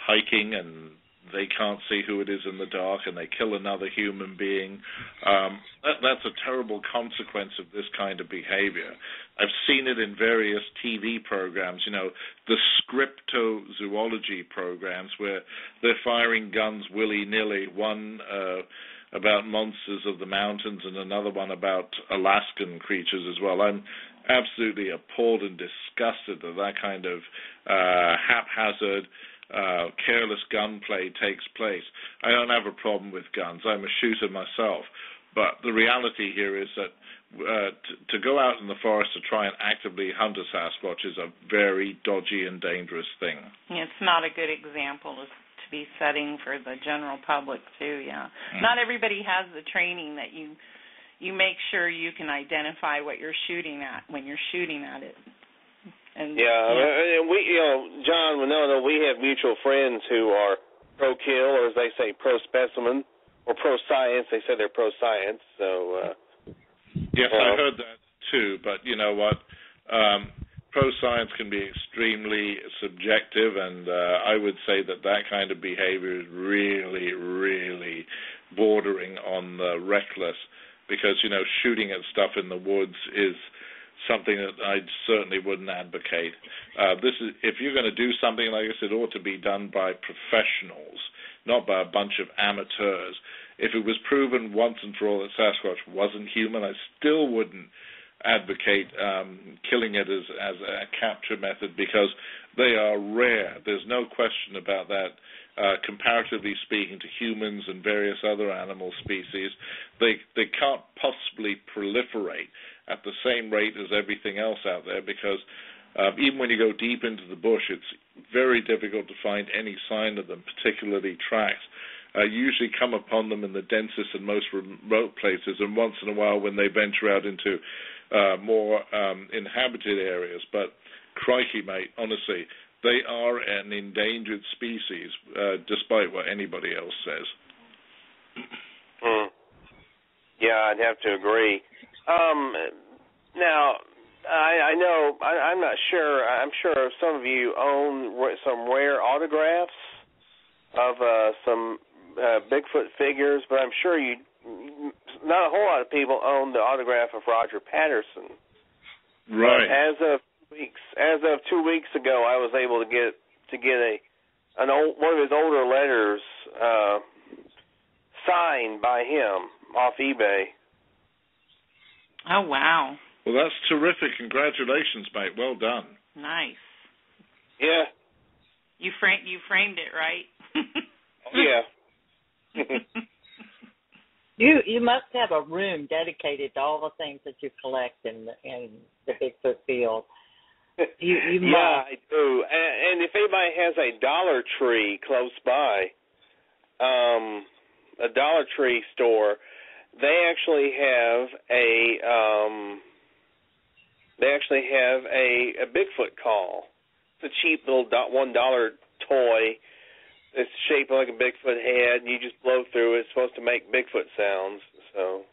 hiking, and they can't see who it is in the dark, and they kill another human being. That's a terrible consequence of this kind of behavior. I've seen it in various TV programs, the scriptozoology programs, where they're firing guns willy-nilly, one about monsters of the mountains and another one about Alaskan creatures as well. I'm absolutely appalled and disgusted that kind of haphazard, careless gunplay takes place. I don't have a problem with guns. I'm a shooter myself. But the reality here is that to go out in the forest to try and actively hunt a Sasquatch is a very dodgy and dangerous thing. Yeah, it's not a good example to be setting for the general public, too, yeah. Not everybody has the training that you make sure you can identify what you're shooting at when you're shooting at it. And we, John, Winona, we have mutual friends who are pro-kill, or as they say, pro-specimen, or pro-science. They say they're pro-science, so... Yes, I heard that too, but you know what? Pro-science can be extremely subjective, and I would say that kind of behavior is really, really bordering on the reckless, because, shooting at stuff in the woods is something that I certainly wouldn't advocate. If you're going to do something like this, it ought to be done by professionals, not by a bunch of amateurs. If it was proven once and for all that Sasquatch wasn't human, I still wouldn't advocate killing it as a capture method, because they are rare. There's no question about that. Comparatively speaking to humans and various other animal species, they can't possibly proliferate at the same rate as everything else out there, because even when you go deep into the bush, it's very difficult to find any sign of them, particularly tracks. You usually come upon them in the densest and most remote places, and once in a while when they venture out into more inhabited areas. But crikey, mate, honestly, they are an endangered species, despite what anybody else says. Yeah, I'd have to agree. Now, I know, I'm not sure, I'm sure some of you own some rare autographs of some Bigfoot figures, but I'm sure not a whole lot of people own the autograph of Roger Patterson. Right. But as of 2 weeks ago, I was able to get one of his older letters signed by him off eBay. Oh, wow. Well, that's terrific. Congratulations, mate. Well done. Nice. Yeah. You framed it, right? Yeah. You must have a room dedicated to all the things that you collect in the Bigfoot field. You must. Yeah, I do. And if anybody has a Dollar Tree close by, a Dollar Tree store, they actually have a Bigfoot call. It's a cheap little $1 toy. It's shaped like a Bigfoot head, and you just blow through it. It's supposed to make Bigfoot sounds. So.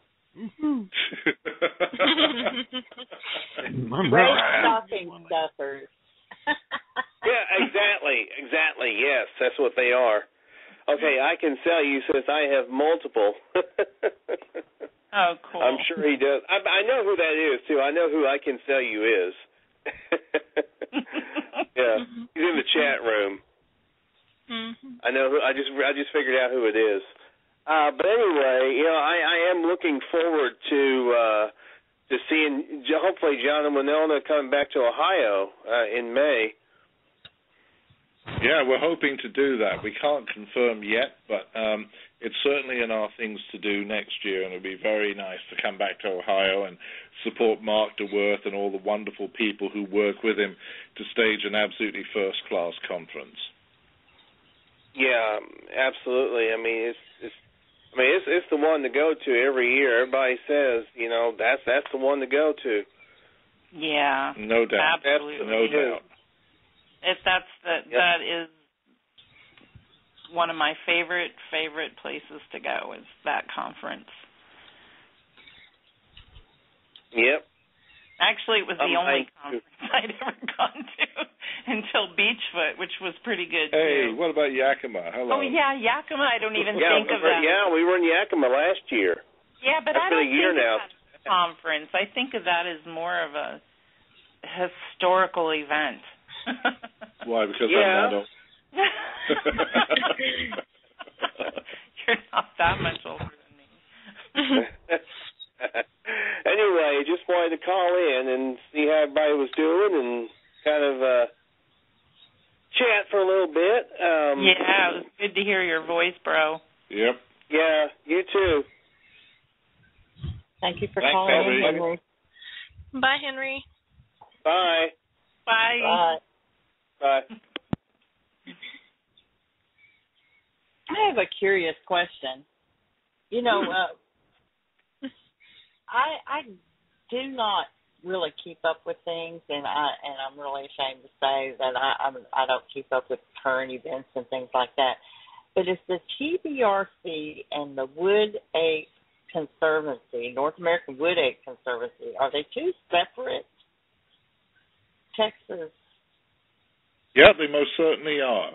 Great stocking stuffers. Yeah, exactly. Yes, that's what they are. Okay, I can sell you since I have multiple. Oh, cool. I'm sure he does. I know who that is too. I know who I can sell you is. Yeah, he's in the chat room. Mm-hmm. I know. I just figured out who it is. But anyway, I am looking forward to seeing hopefully John and Winona coming back to Ohio in May. Yeah, we're hoping to do that. We can't confirm yet, but it's certainly in our things to do next year, and it would be very nice to come back to Ohio and support Mark DeWerth and all the wonderful people who work with him to stage an absolutely first-class conference. Yeah, absolutely. I mean, I mean, it's the one to go to every year. Everybody says, that's the one to go to. Yeah. No doubt. Absolutely. No doubt. That is one of my favorite places to go is that conference. Yep. Actually, it was the only conference I'd ever gone to until Beachfoot, which was pretty good, Hey, too. what about Yakima? Hello. Oh, yeah, Yakima. I don't even think of that. Yeah, we were in Yakima last year. Yeah, but That's I don't been a year think now. of that as a conference. I think of that as more of a historical event. Why? Because I'm not old. You're not that much older than me. Anyway, just wanted to call in and see how everybody was doing and kind of chat for a little bit. Yeah, it was good to hear your voice, bro. Yep. Yeah, you too. Thank you for Thanks, calling in, Henry. Henry. Bye, Henry. Bye. Bye. Bye. Bye. I have a curious question. I do not really keep up with things, and I'm really ashamed to say that I don't keep up with current events and things like that. But is the TBRC and the Wood Ape Conservancy, North American Wood Ape Conservancy, are they two separate Texas? Yeah, they most certainly are.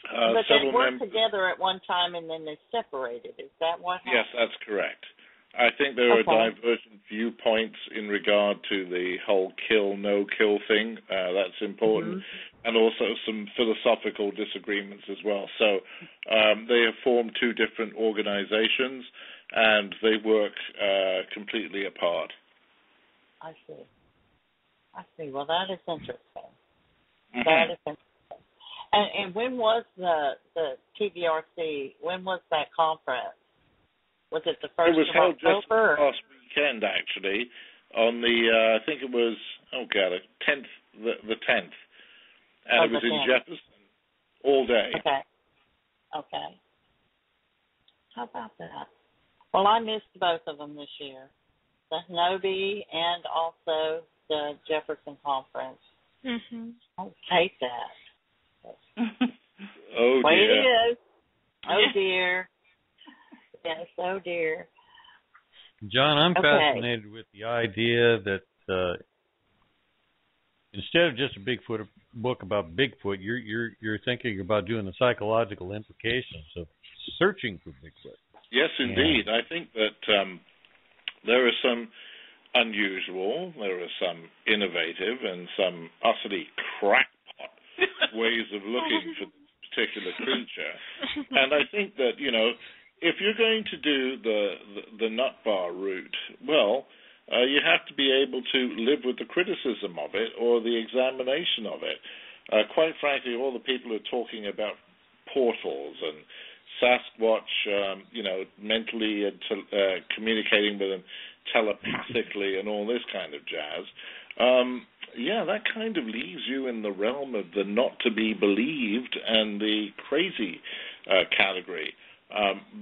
But they worked together at one time and then they separated. Is that what happened? Yes, that's correct. I think there are divergent viewpoints in regard to the whole kill, no kill thing. That's important. And also some philosophical disagreements as well. So they have formed two different organizations and they work completely apart. I see. Well, that is interesting. Mm-hmm. That is interesting. And when was the TBRC, when was that conference? Was it the 1st of October? It was held just last weekend, actually, on the, I think it was, the 10th. And it was in Jefferson all day. Okay. How about that? Well, I missed both of them this year, the Hanobi and also the Jefferson conference. Mm-hmm. I hate that. Oh, Way dear. it is. Oh, dear. Yes, oh, dear. John, I'm fascinated with the idea that instead of just a Bigfoot book about Bigfoot, you're thinking about doing the psychological implications of searching for Bigfoot. Yes, indeed. I think that there are some unusual, there are some innovative, and some utterly crackpot ways of looking for this particular creature. And I think that, if you're going to do the nut bar route, well, you have to be able to live with the criticism of it or the examination of it. Quite frankly, all the people who are talking about portals and Sasquatch, mentally communicating with them telepathically and all this kind of jazz, that kind of leaves you in the realm of the not to be believed and the crazy category.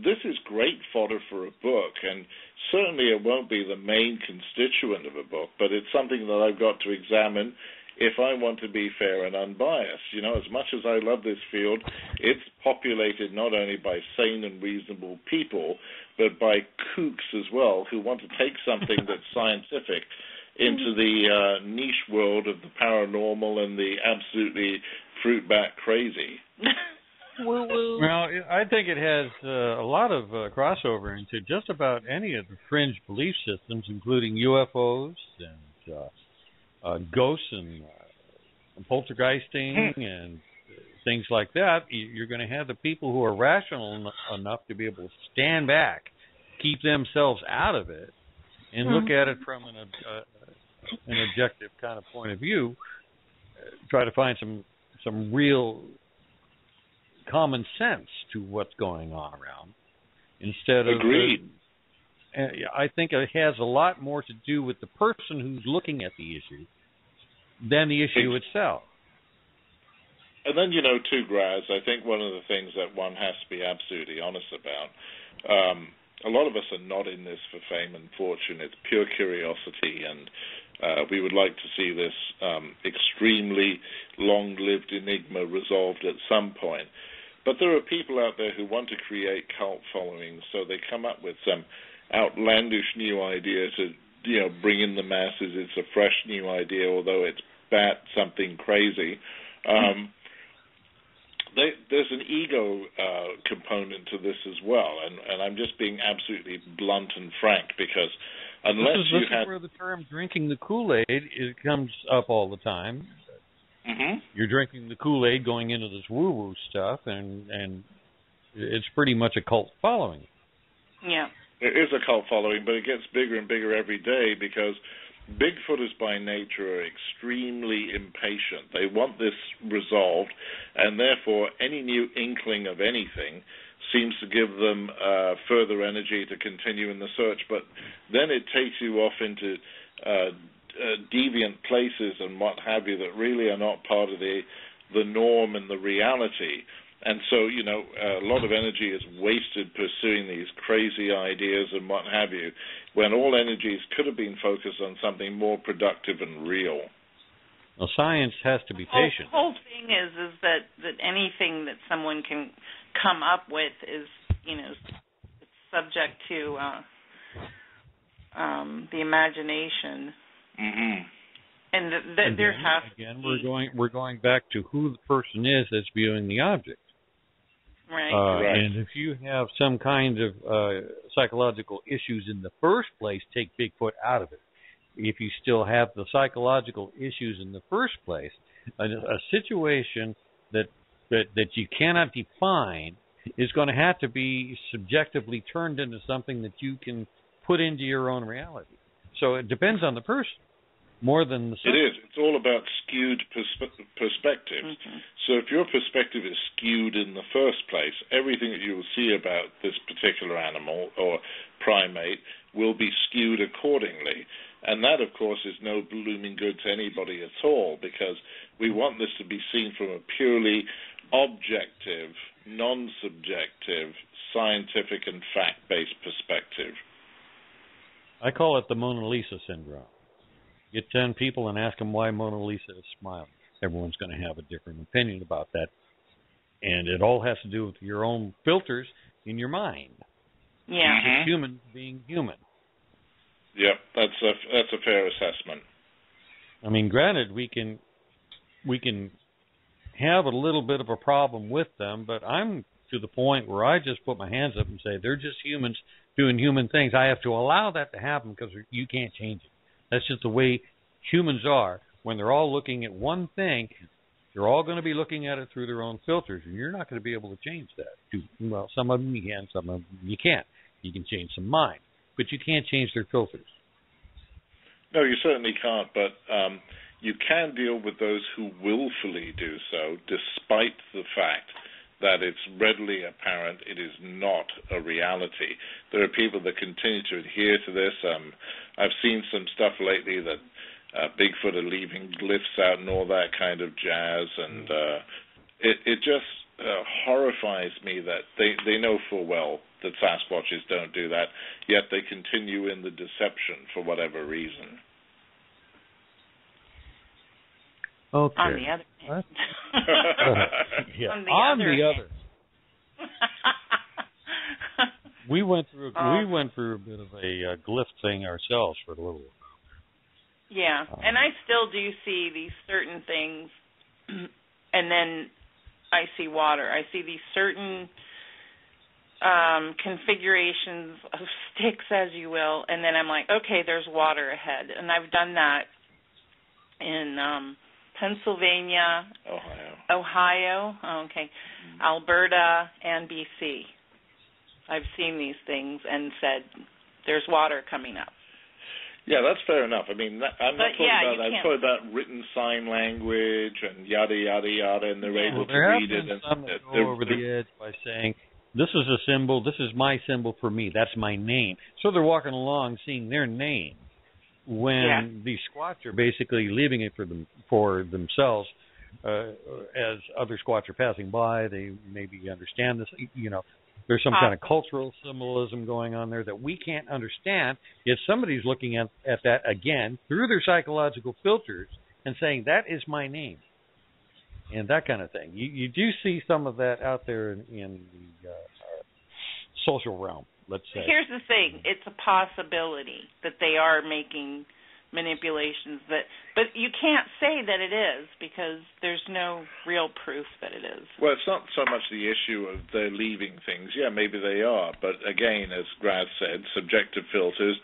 This is great fodder for a book, and certainly it won't be the main constituent of a book, but it's something that I've got to examine if I want to be fair and unbiased. As much as I love this field, it's populated not only by sane and reasonable people, but by kooks as well, who want to take something that's scientific into the niche world of the paranormal and the absolutely fruit-bat crazy. Woo-woo. Well, I think it has a lot of crossover into just about any of the fringe belief systems, including UFOs and ghosts and poltergeisting and things like that. You're going to have the people who are rational enough to be able to stand back, keep themselves out of it, and look at it from an objective kind of point of view. Try to find some real common sense to what's going on around instead of. Agreed. I think it has a lot more to do with the person who's looking at the issue than the issue itself. And then, too, Graz, I think one of the things that one has to be absolutely honest about, a lot of us are not in this for fame and fortune. It's pure curiosity, and we would like to see this extremely long-lived enigma resolved at some point. But there are people out there who want to create cult followings, so they come up with some outlandish new idea to, bring in the masses. It's a fresh new idea, although it's something crazy. There's an ego component to this as well, and I'm just being absolutely blunt and frank, because unless this is where the term drinking the Kool-Aid comes up all the time. Mm-hmm. You're drinking the Kool-Aid going into this woo-woo stuff, and it's pretty much a cult following. Yeah. It is a cult following, but it gets bigger and bigger every day, because Bigfooters by nature are extremely impatient. They want this resolved, and therefore any new inkling of anything seems to give them further energy to continue in the search. But then it takes you off into deviant places and what have you that really are not part of the norm and the reality. And so, a lot of energy is wasted pursuing these crazy ideas and what have you, when all energies could have been focused on something more productive and real. Well, science has to be patient. The whole thing is that anything that someone can come up with is, it's subject to the imagination. Mm-hmm. And there has to be. We're going back to who the person is that's viewing the object. Right. Right. And if you have some kind of psychological issues in the first place, take Bigfoot out of it. If you still have the psychological issues in the first place, a situation that you cannot define is going to have to be subjectively turned into something that you can put into your own reality. So it depends on the person more than the subject. It is. It's all about skewed perspectives. Mm-hmm. So if your perspective is skewed in the first place, everything that you will see about this particular animal or primate will be skewed accordingly. And that, of course, is no blooming good to anybody at all, because we want this to be seen from a purely objective, non-subjective, scientific and fact-based perspective. I call it the Mona Lisa syndrome. Get 10 people and ask them why Mona Lisa is smiling. Everyone's going to have a different opinion about that. And it all has to do with your own filters in your mind. Yeah. Mm-hmm. Humans being human. Yep, that's a fair assessment. I mean, granted, we can have a little bit of a problem with them, but I'm to the point where I just put my hands up and say they're just humans doing human things. I have to allow that to happen because you can't change it. That's just the way humans are. When they're all looking at one thing, they're all going to be looking at it through their own filters, and you're not going to be able to change that. Well, some of them you can, some of them you can't. You can change some mind, but you can't change their filters. No, you certainly can't, but you can deal with those who willfully do so, despite the fact that it's readily apparent it is not a reality. There are people that continue to adhere to this. I've seen some stuff lately that Bigfoot are leaving glyphs out and all that kind of jazz, and it just horrifies me that they know full well that Sasquatches don't do that, yet they continue in the deception for whatever reason. Okay. On the other hand. Yeah. On the other. We went through a bit of a glyph thing ourselves for a little while. Yeah, and I still do see these certain things, and then I see water. I see these certain configurations of sticks, as you will, and then I'm like, okay, there's water ahead. And I've done that in Pennsylvania, Ohio, Alberta, and BC. I've seen these things and said, there's water coming up. Yeah, that's fair enough. I mean, I'm not talking about that. I'm talking about written sign language and yada, yada, yada, and they're able to read it. There have been some that go over the edge by saying, this is a symbol, this is my symbol for me, that's my name. So they're walking along seeing their name when the Squatch are basically leaving it for themselves. As other Squatch are passing by, they maybe understand this, There's some kind of cultural symbolism going on there that we can't understand. If somebody's looking at that again through their psychological filters and saying, that is my name, and that kind of thing. You do see some of that out there in the social realm, let's say. Here's the thing. It's a possibility that they are making manipulations, but you can't say that it is because there's no real proof that it is. Well, it's not so much the issue of they're leaving things. Yeah, maybe they are, but again, as Graz said, subjective filters.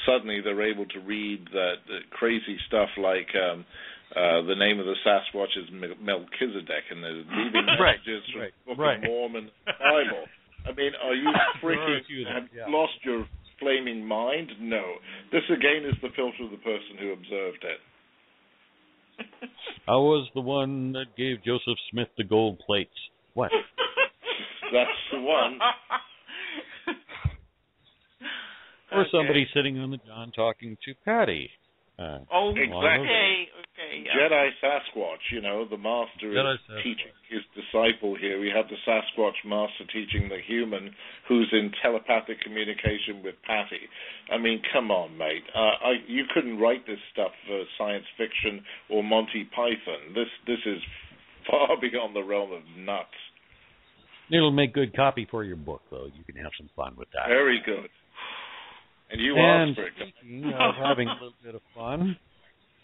Suddenly they're able to read that crazy stuff like the name of the Sasquatch is Melchizedek, and they're leaving messages from the Book of Mormon Bible. I mean, are you freaking lost your flaming mind? No. This again is the filter of the person who observed it. I was the one that gave Joseph Smith the gold plates. What? That's the one. Or somebody sitting on the John talking to Patty. Exactly. Okay. Yeah. Jedi Sasquatch, the master is teaching his disciple here. We have the Sasquatch master teaching the human who's in telepathic communication with Patty. I mean, come on, mate. You couldn't write this stuff for science fiction or Monty Python. This is far beyond the realm of nuts. It'll make good copy for your book, though. You can have some fun with that. Very good. And you asked for it. Speaking of having a little bit of fun,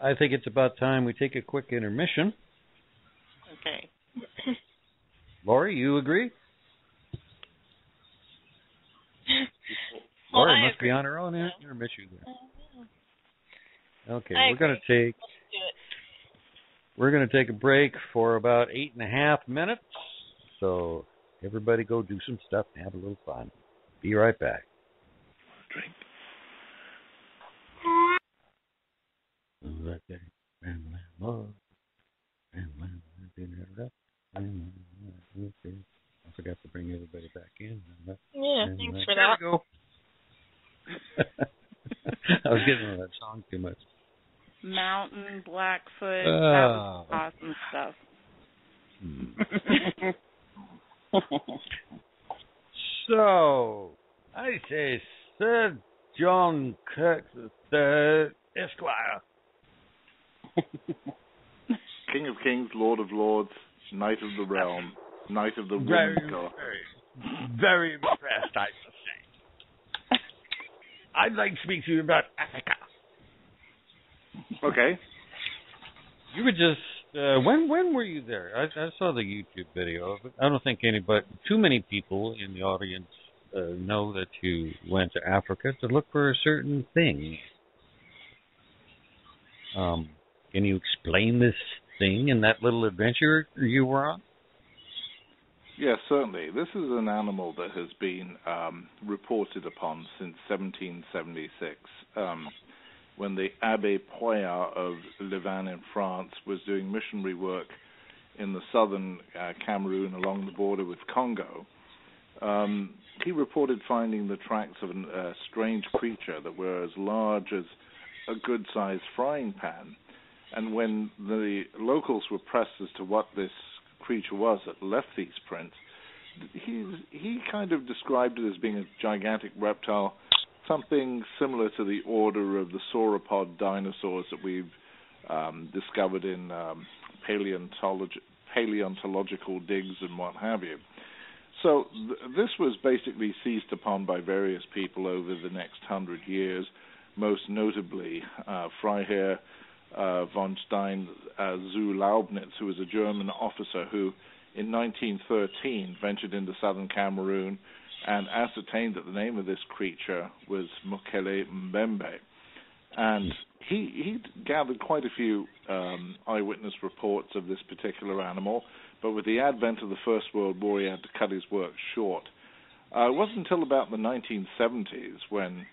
I think it's about time we take a quick intermission. Okay. Lori, you agree? Well, Lori must be on her own intermission there. Okay, we're going to take a break for about 8.5 minutes. So everybody go do some stuff and have a little fun. Be right back. Drink. I forgot to bring everybody back in. Yeah, thanks for that. There we go. I was getting on that song too much. Mountain, Blackfoot, that was awesome stuff. So, I say, Sir John Kirk III, Esquire. King of Kings, Lord of Lords, Knight of the Realm, Knight of the Women's God. Very impressed, I must say. I'd like to speak to you about Africa. Okay. You were just when were you there? I saw the YouTube video. I don't think too many people in the audience know that you went to Africa to look for a certain thing. Can you explain this thing and that little adventure you were on? Yes, certainly. This is an animal that has been reported upon since 1776, when the Abbé Poyat of Louvain in France was doing missionary work in the southern Cameroon along the border with Congo. He reported finding the tracks of a strange creature that were as large as a good-sized frying pan. And when the locals were pressed as to what this creature was that left these prints, he kind of described it as being a gigantic reptile, something similar to the order of the sauropod dinosaurs that we've discovered in paleontological digs and what have you. So this was basically seized upon by various people over the next 100 years, most notably Freiherr von Stein zu Laubnitz, who was a German officer who in 1913 ventured into southern Cameroon and ascertained that the name of this creature was Mokele Mbembe. And he gathered quite a few eyewitness reports of this particular animal, but with the advent of the First World War, he had to cut his work short. It wasn't until about the 1970s when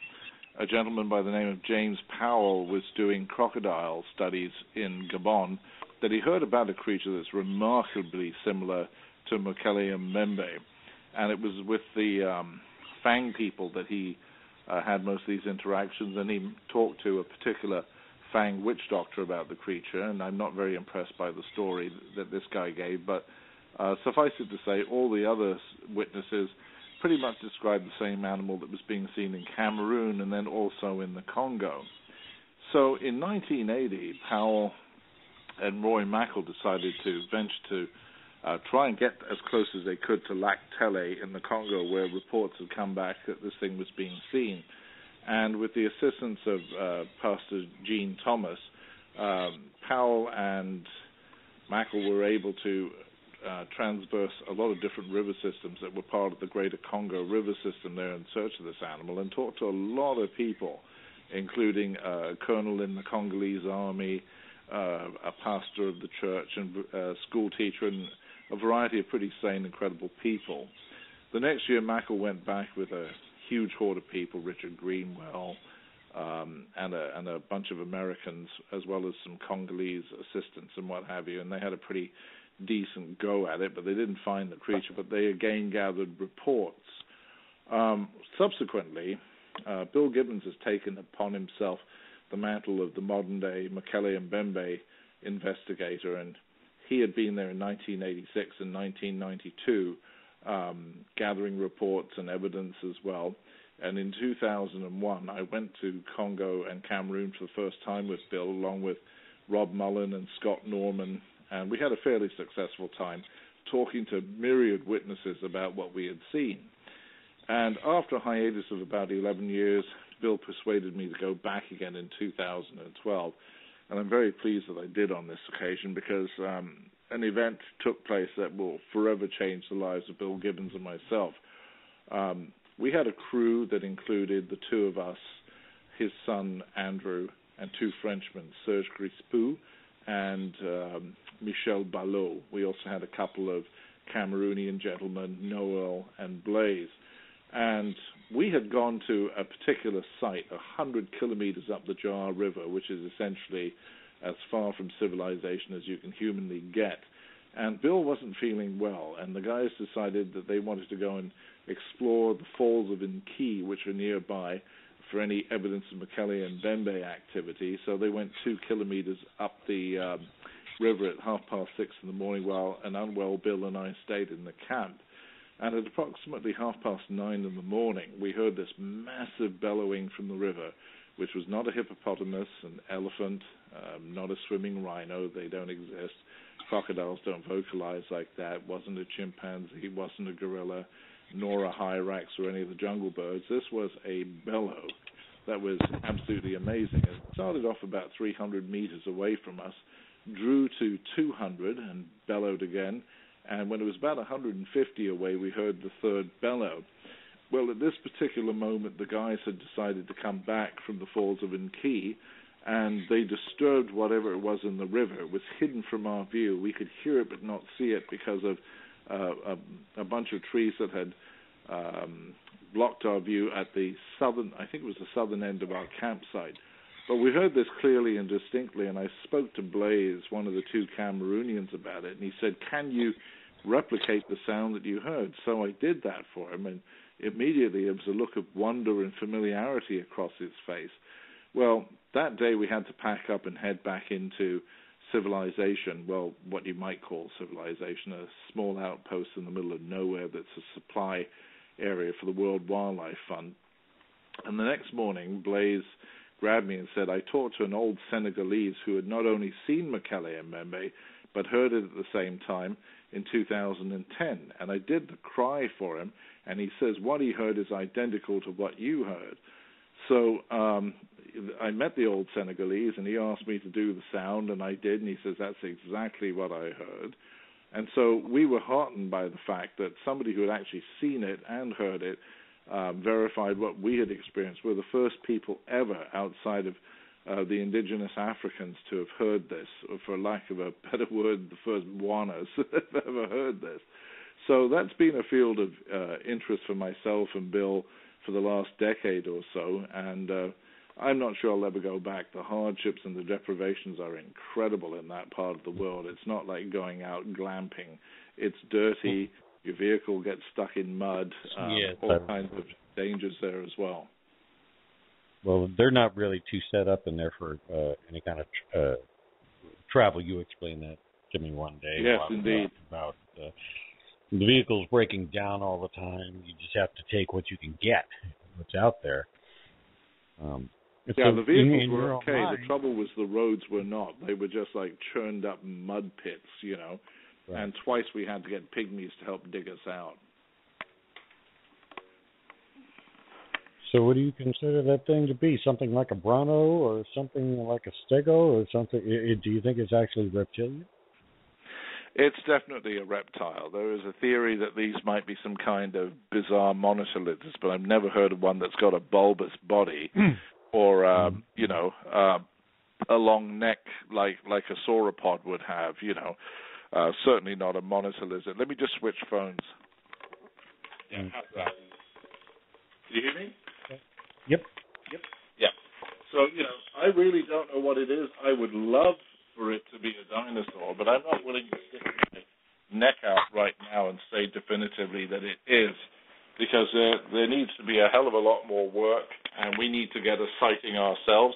a gentleman by the name of James Powell was doing crocodile studies in Gabon that he heard about a creature that's remarkably similar to Mokele Mbembe. And it was with the Fang people that he had most of these interactions, and he talked to a particular Fang witch doctor about the creature, and I'm not very impressed by the story that this guy gave, but suffice it to say, all the other witnesses pretty much described the same animal that was being seen in Cameroon and then also in the Congo. So in 1980, Powell and Roy Mackle decided to venture to try and get as close as they could to Lac Tele in the Congo, where reports had come back that this thing was being seen. And with the assistance of Pastor Gene Thomas, Powell and Mackle were able to transverse a lot of different river systems that were part of the greater Congo river system there in search of this animal, and talked to a lot of people, including a colonel in the Congolese army, a pastor of the church, and a school teacher, and a variety of pretty sane, incredible people. The next year, Mackle went back with a huge horde of people, Richard Greenwell, and a bunch of Americans, as well as some Congolese assistants and what have you, and they had a pretty decent go at it, but they didn't find the creature, but they again gathered reports. Subsequently, Bill Gibbons has taken upon himself the mantle of the modern-day Mekele Mbembe investigator, and he had been there in 1986 and 1992, gathering reports and evidence as well. And in 2001, I went to Congo and Cameroon for the first time with Bill, along with Rob Mullen and Scott Norman, and we had a fairly successful time talking to myriad witnesses about what we had seen. And after a hiatus of about 11 years, Bill persuaded me to go back again in 2012. And I'm very pleased that I did on this occasion, because an event took place that will forever change the lives of Bill Gibbons and myself. We had a crew that included the two of us, his son Andrew, and two Frenchmen, Serge Grispou and Michel Ballot. We also had a couple of Cameroonian gentlemen, Noel and Blaise. And we had gone to a particular site 100 kilometers up the Jar River, which is essentially as far from civilization as you can humanly get. And Bill wasn't feeling well, and the guys decided that they wanted to go and explore the falls of Nki, which are nearby, for any evidence of Mekele and Mbembe activity. So they went 2 kilometers up the river at 6:30 in the morning, while an unwell Bill and I stayed in the camp. And at approximately 9:30 in the morning, we heard this massive bellowing from the river, which was not a hippopotamus, an elephant, not a swimming rhino. They don't exist. Crocodiles don't vocalize like that. Wasn't a chimpanzee, wasn't a gorilla, nor a hyrax or any of the jungle birds. This was a bellow that was absolutely amazing. It started off about 300 meters away from us, drew to 200 and bellowed again. And when it was about 150 away, we heard the third bellow. Well, at this particular moment, the guys had decided to come back from the falls of Nki, and they disturbed whatever it was in the river. It was hidden from our view. We could hear it but not see it because of a bunch of trees that had blocked our view at the southern, I think it was the southern end of our campsite. But we heard this clearly and distinctly, and I spoke to Blaise, one of the two Cameroonians, about it, and he said, "Can you replicate the sound that you heard?" So I did that for him, and immediately there was a look of wonder and familiarity across his face. Well, that day we had to pack up and head back into civilization, well, what you might call civilization, a small outpost in the middle of nowhere that's a supply area for the World Wildlife Fund. And the next morning, Blaise grabbed me and said, "I talked to an old Senegalese who had not only seen Mekele and Mbembe, but heard it at the same time in 2010. And I did the cry for him, and he says what he heard is identical to what you heard." So I met the old Senegalese, and he asked me to do the sound, and I did, and he says that's exactly what I heard. And so we were heartened by the fact that somebody who had actually seen it and heard it verified what we had experienced. We're the first people ever outside of the indigenous Africans to have heard this, or for lack of a better word, the first Bwanas have ever heard this. So that's been a field of interest for myself and Bill for the last decade or so, and I'm not sure I'll ever go back. The hardships and the deprivations are incredible in that part of the world. It's not like going out glamping. It's dirty. Your vehicle gets stuck in mud. All kinds of dangers there as well. Well, they're not really too set up in there for any kind of travel. You explained that to me one day. Yes, indeed. About The vehicle's breaking down all the time. You just have to take what you can get, what's out there. The vehicles were okay. The trouble was the roads were not. They were just like churned up mud pits, Right. And twice we had to get pygmies to help dig us out. So what do you consider that thing to be? Something like a Bronto or something like a Stego or something? Do you think it's actually reptilian? It's definitely a reptile. There is a theory that these might be some kind of bizarre monotelids, but I've never heard of one that's got a bulbous body or, a long neck like a sauropod would have, certainly not a monotelid. Let me just switch phones. Yeah, how's that? Do you hear me? Yep. Yeah. So, I really don't know what it is. I would love for it to be a dinosaur, but I'm not willing to stick my neck out right now and say definitively that it is, because there needs to be a hell of a lot more work, and we need to get a sighting ourselves,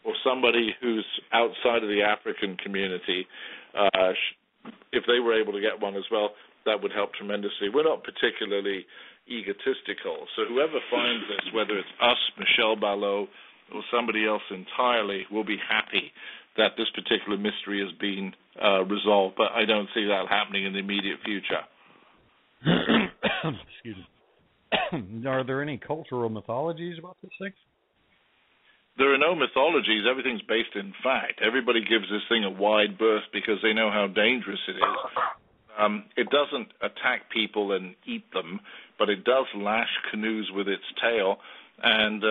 or somebody who's outside of the African community. If they were able to get one as well, that would help tremendously. We're not particularly egotistical, so whoever finds this, whether it's us, Michelle Ballot, or somebody else entirely, will be happy that this particular mystery has been resolved, but I don't see that happening in the immediate future. Excuse me. Are there any cultural mythologies about this thing? There are no mythologies. Everything's based in fact. Everybody gives this thing a wide berth because they know how dangerous it is. It doesn't attack people and eat them, but it does lash canoes with its tail. And,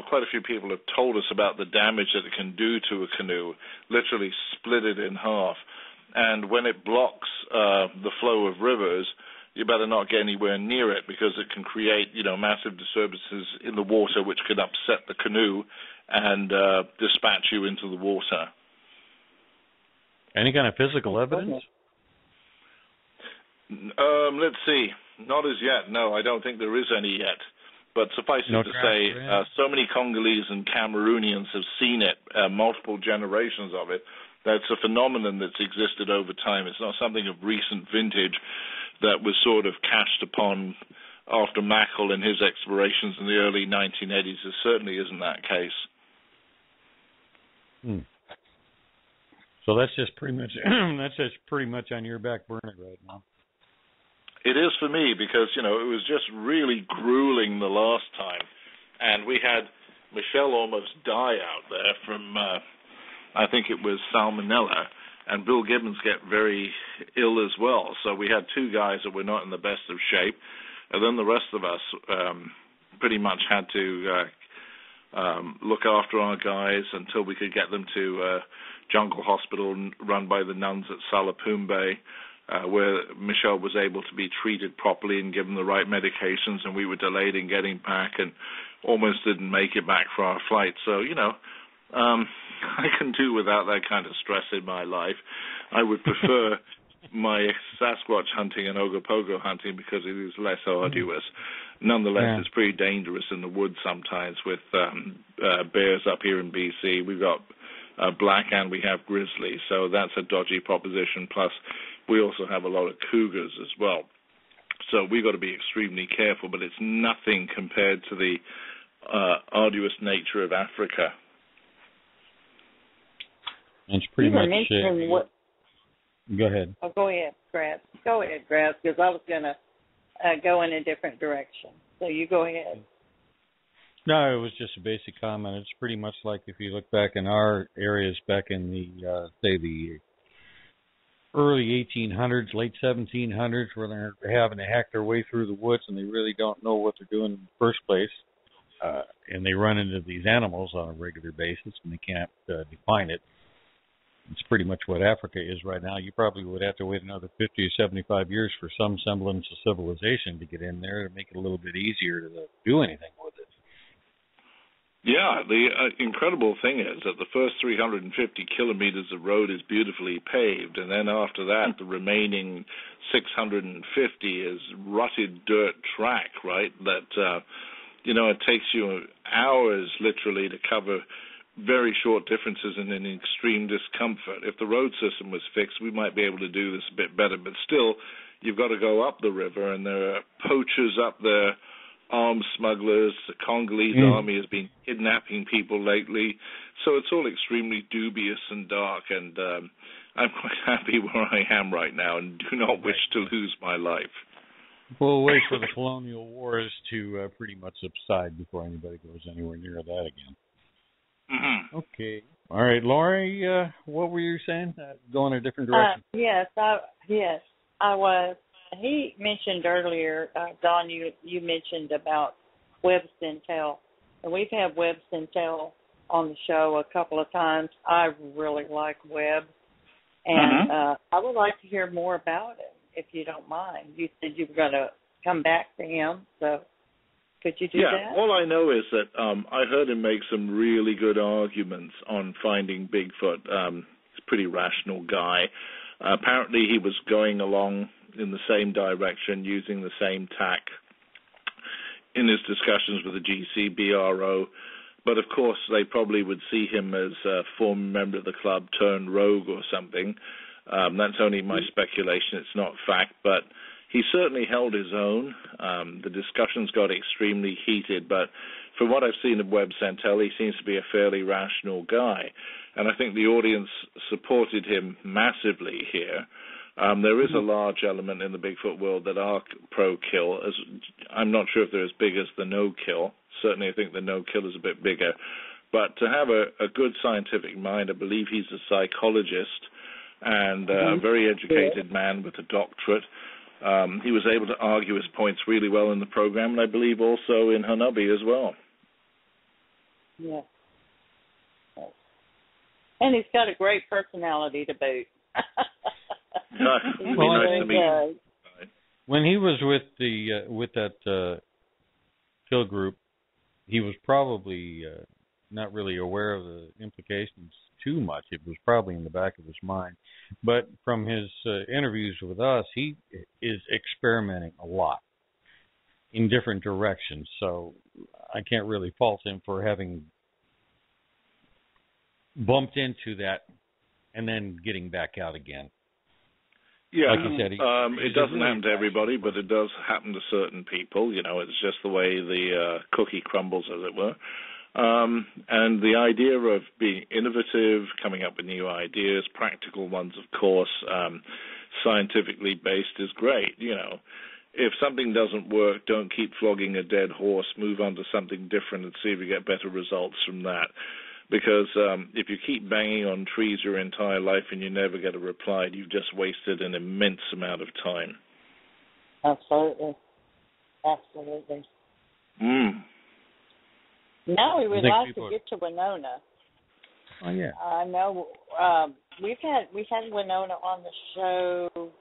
quite a few people have told us about the damage that it can do to a canoe, literally split it in half. And when it blocks the flow of rivers, you better not get anywhere near it because it can create, massive disturbances in the water which could upset the canoe and dispatch you into the water. Any kind of physical evidence? Let's see. Not as yet. No, I don't think there is any yet. But suffice it to say, so many Congolese and Cameroonians have seen it, multiple generations of it. That's a phenomenon that's existed over time. It's not something of recent vintage that was sort of cast upon after Mackle and his explorations in the early 1980s. It certainly isn't that case. So that's just pretty much on your back burner right now. It is for me because, it was just really grueling the last time. And we had Michelle almost die out there from, I think it was salmonella. And Bill Gibbons get very ill as well. So we had two guys that were not in the best of shape. And then the rest of us pretty much had to look after our guys until we could get them to Jungle Hospital run by the nuns at Salapumbe, where Michelle was able to be treated properly and given the right medications, and we were delayed in getting back and almost didn't make it back for our flight. So, I can do without that kind of stress in my life. I would prefer my Sasquatch hunting and Ogopogo hunting because it is less arduous. Nonetheless, It's pretty dangerous in the woods sometimes with bears up here in BC. We've got black and we have grizzly, so that's a dodgy proposition. Plus, we also have a lot of cougars as well. So we've got to be extremely careful, but it's nothing compared to the arduous nature of Africa. It's pretty much Go ahead. Oh, go ahead, Grabs. Because I was going to go in a different direction. So you go ahead. No, it was just a basic comment. It's pretty much like if you look back in our areas back in the, the early 1800s, late 1700s, where they're having to hack their way through the woods and they really don't know what they're doing in the first place. And they run into these animals on a regular basis and they can't define it. It's pretty much what Africa is right now. You probably would have to wait another 50 or 75 years for some semblance of civilization to get in there to make it a little bit easier to do anything with it. Yeah, the incredible thing is that the first 350 kilometers of road is beautifully paved, and then after that, the remaining 650 is rutted dirt track, right? That, it takes you hours literally to cover very short differences and in extreme discomfort. If the road system was fixed, we might be able to do this a bit better, but still, you've got to go up the river, and there are poachers up there, arms smugglers. The Congolese army has been kidnapping people lately. So it's all extremely dubious and dark, and I'm quite happy where I am right now and do not wish to lose my life. We'll wait for the colonial wars to pretty much subside before anybody goes anywhere near that again. Mm-hmm. Okay. All right, Lori, what were you saying? Go in a different direction. Yes, I was. He mentioned earlier, Don, you mentioned about Webb Centel. And we've had Webb Centel on the show a couple of times. I really like Webb. And I would like to hear more about it, if you don't mind. You said you were going to come back to him, so could you do that? Yeah, all I know is that I heard him make some really good arguments on finding Bigfoot. He's a pretty rational guy. Apparently he was going along in the same direction, using the same tack in his discussions with the GCBRO. But, of course, they probably would see him as a former member of the club turned rogue or something. That's only my speculation. It's not fact. But he certainly held his own. The discussions got extremely heated. But from what I've seen of Webb Centel, he seems to be a fairly rational guy. And I think the audience supported him massively here. There is a large element in the Bigfoot world that are pro-kill. I'm not sure if they're as big as the no-kill. Certainly I think the no-kill is a bit bigger. But to have a good scientific mind, I believe he's a psychologist and a very educated man with a doctorate. He was able to argue his points really well in the program, and I believe also in Hanabi as well. Yeah. And he's got a great personality to boot. Well, nice to meet you. When he was with that kill group, he was probably not really aware of the implications too much. It was probably in the back of his mind. But from his interviews with us, he is experimenting a lot in different directions. So I can't really fault him for having bumped into that and then getting back out again. Yeah, like you said, it doesn't happen to everybody, but it does happen to certain people. You know, it's just the way the cookie crumbles, as it were. And the idea of being innovative, coming up with new ideas, practical ones, of course, scientifically based is great. You know, if something doesn't work, don't keep flogging a dead horse. Move on to something different and see if you get better results from that. Because if you keep banging on trees your entire life and you never get a reply, you've just wasted an immense amount of time. Absolutely. Absolutely. Now we would like to get to Winona. Oh, yeah. I know we had Winona on the show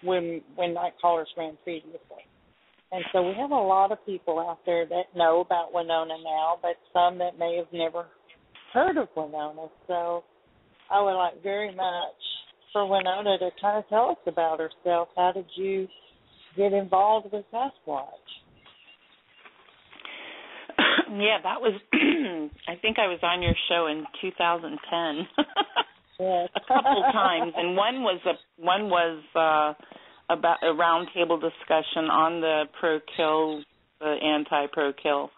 when Night Callers ran previously. And so we have a lot of people out there that know about Winona now, but some that may have never heard of Winona. So I would like very much for Winona to kind of tell us about herself. How did you get involved with Sasquatch? Yeah, that was I think I was on your show in 2010. Yes. A couple times, and one was about a roundtable discussion on the pro-kill, the anti-pro-kill.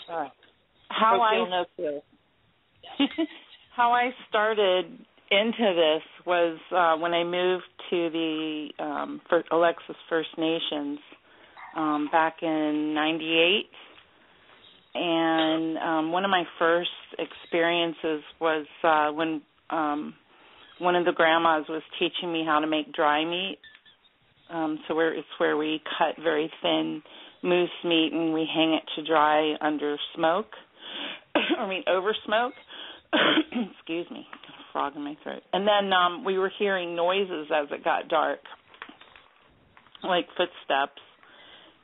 No-kill. How I started into this was when I moved to the Alexis First Nations back in '98, and one of my first experiences was when one of the grandmas was teaching me how to make dry meat. It's where we cut very thin moose meat and we hang it to dry under smoke. Over smoke. Excuse me, got a frog in my throat. And then we were hearing noises as it got dark, like footsteps.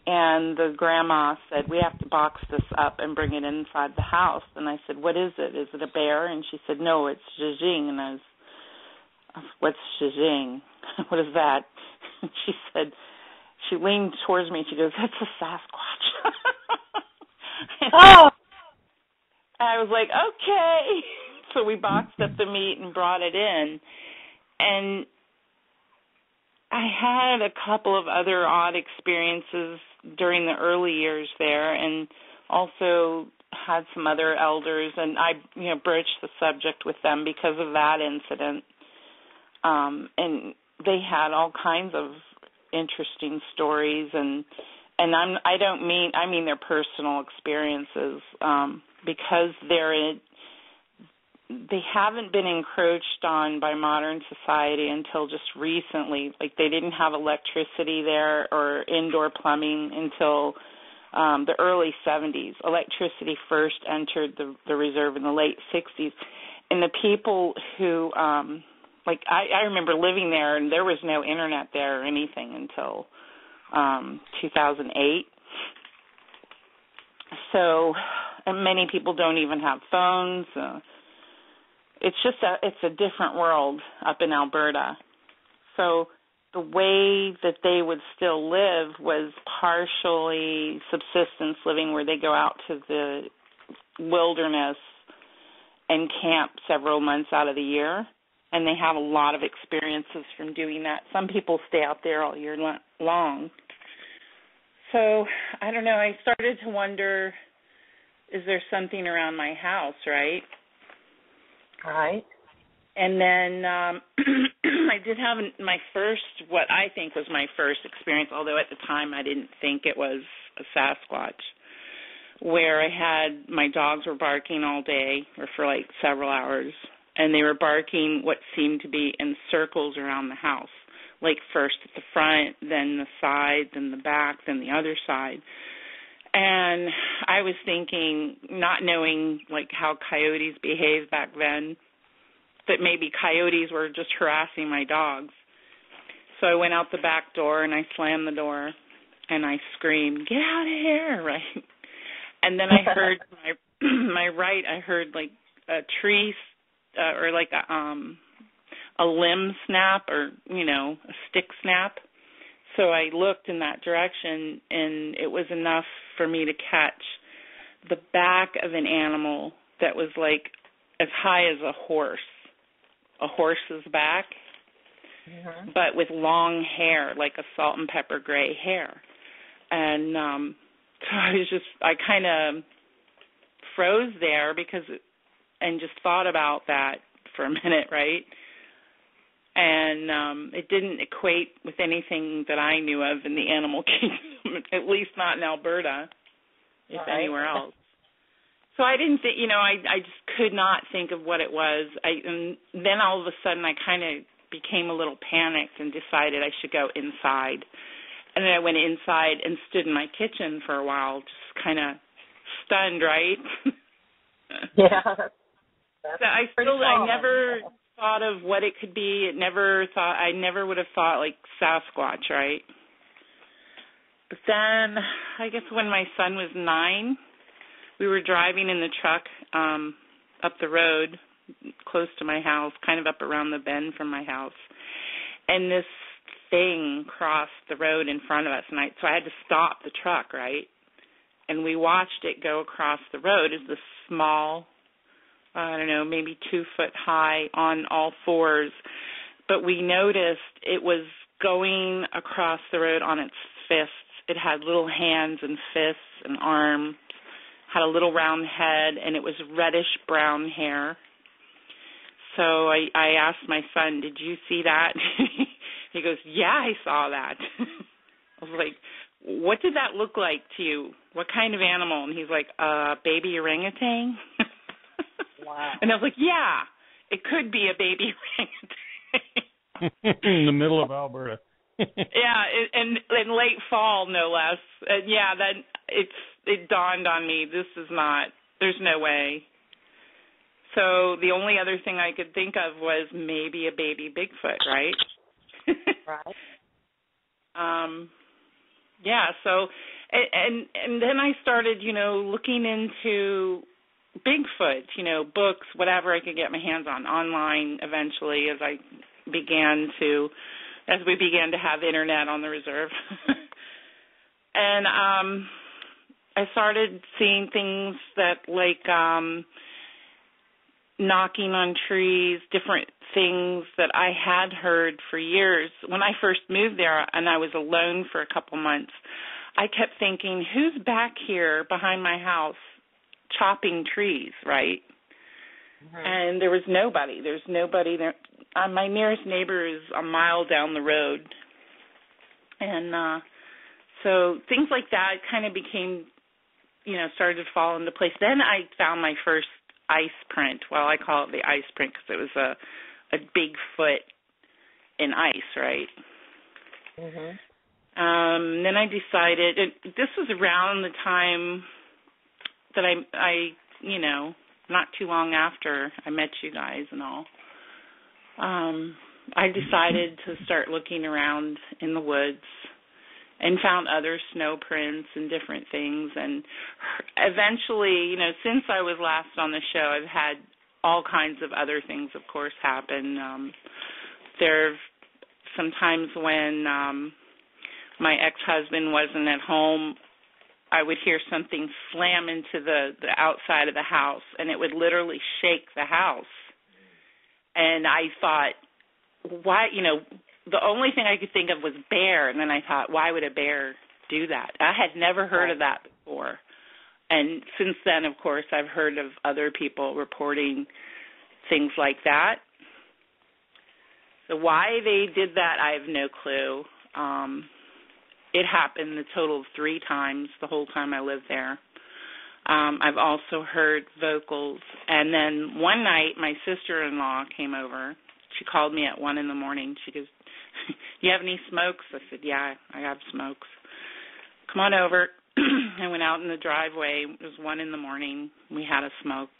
And the grandma said, we have to box this up and bring it inside the house. And I said, what is it? Is it a bear? And she said, no, it's Zhijing. And I was, what's Zhijing? What is that? And she said, she leaned towards me and she goes, that's a Sasquatch. Oh! I was like, okay. So we boxed up the meat and brought it in. And I had a couple of other odd experiences during the early years there, and also had some other elders, and I, broached the subject with them because of that incident. And they had all kinds of interesting stories, and I mean their personal experiences, because they haven't been encroached on by modern society until just recently. Like, they didn't have electricity there or indoor plumbing until the early 70s. Electricity first entered the reserve in the late 60s. And the people who, I remember living there, and there was no internet there or anything until 2008. So, and many people don't even have phones. It's a different world up in Alberta. So the way that they would still live was partially subsistence living, where they go out to the wilderness and camp several months out of the year, and they have a lot of experiences from doing that. Some people stay out there all year long. So, I don't know, I started to wonder, is there something around my house, right? Right. And then I did have my first, what I think was my first experience, although at the time I didn't think it was a Sasquatch, where I had, my dogs were barking all day, or for like several hours, and they were barking what seemed to be in circles around the house, like first at the front, then the side, then the back, then the other side. And I was thinking, not knowing like how coyotes behaved back then, that maybe coyotes were just harassing my dogs. So I went out the back door and I slammed the door and I screamed, "Get out of here!" Right? And then I heard my right. I heard like a tree or like a limb snap, or a stick snap. So I looked in that direction, and it was enough for me to catch the back of an animal that was like as high as a horse's back, but with long hair, like a salt and pepper gray hair. And so I kind of froze there and just thought about that for a minute, right? And it didn't equate with anything that I knew of in the animal kingdom, at least not in Alberta, if anywhere else. So I didn't think, I just could not think of what it was. And then all of a sudden I kind of became a little panicked and decided I should go inside. And then I went inside and stood in my kitchen for a while, just kind of stunned, right? Yeah. So I never thought of what it could be. I never would have thought like Sasquatch, right? But then I guess when my son was 9, we were driving in the truck up the road close to my house, kind of up around the bend from my house. And this thing crossed the road in front of us, so I had to stop the truck, right? And we watched it go across the road as this small, I don't know, maybe 2 foot high on all fours. But we noticed it was going across the road on its fists. It had little hands and fists and arms, had a little round head, and it was reddish-brown hair. So I asked my son, "Did you see that?" He goes, "Yeah, I saw that." I was like, "What did that look like to you? What kind of animal?" And he's like, "Baby orangutan." Wow. And I was like, "Yeah, it could be a baby orangutan." In the middle of Alberta. Yeah, and in late fall, no less. Yeah, it dawned on me, there's no way. So the only other thing I could think of was maybe a baby Bigfoot, right? Right. Yeah, so, and then I started, looking into Bigfoot, books, whatever I could get my hands on, online eventually as we began to have internet on the reserve. And I started seeing things that knocking on trees, different things that I had heard for years. When I first moved there and I was alone for a couple months, I kept thinking, who's back here behind my house chopping trees, right? Mm-hmm. And there was nobody. There's nobody there. My nearest neighbor is a mile down the road. And so things like that kind of became, started to fall into place. Then I found my first ice print. Well, I call it the ice print because it was a Bigfoot in ice, right? Mhm. Then I decided, this was around the time that I not too long after I met you guys and all, I decided to start looking around in the woods and found other snow prints and different things. And eventually, since I was last on the show, I've had all kinds of other things, of course, happen. There sometimes when my ex-husband wasn't at home, I would hear something slam into the outside of the house, and it would literally shake the house. And I thought, why, the only thing I could think of was bear, and then I thought, why would a bear do that? I had never heard of that before. And since then, of course, I've heard of other people reporting things like that. So why they did that, I have no clue. It happened a total of 3 times the whole time I lived there. I've also heard vocals. And then one night, my sister-in-law came over. She called me at 1 a.m. She goes, "You have any smokes?" I said, "Yeah, I have smokes." "Come on over." I went out in the driveway. It was 1 a.m. We had a smoke.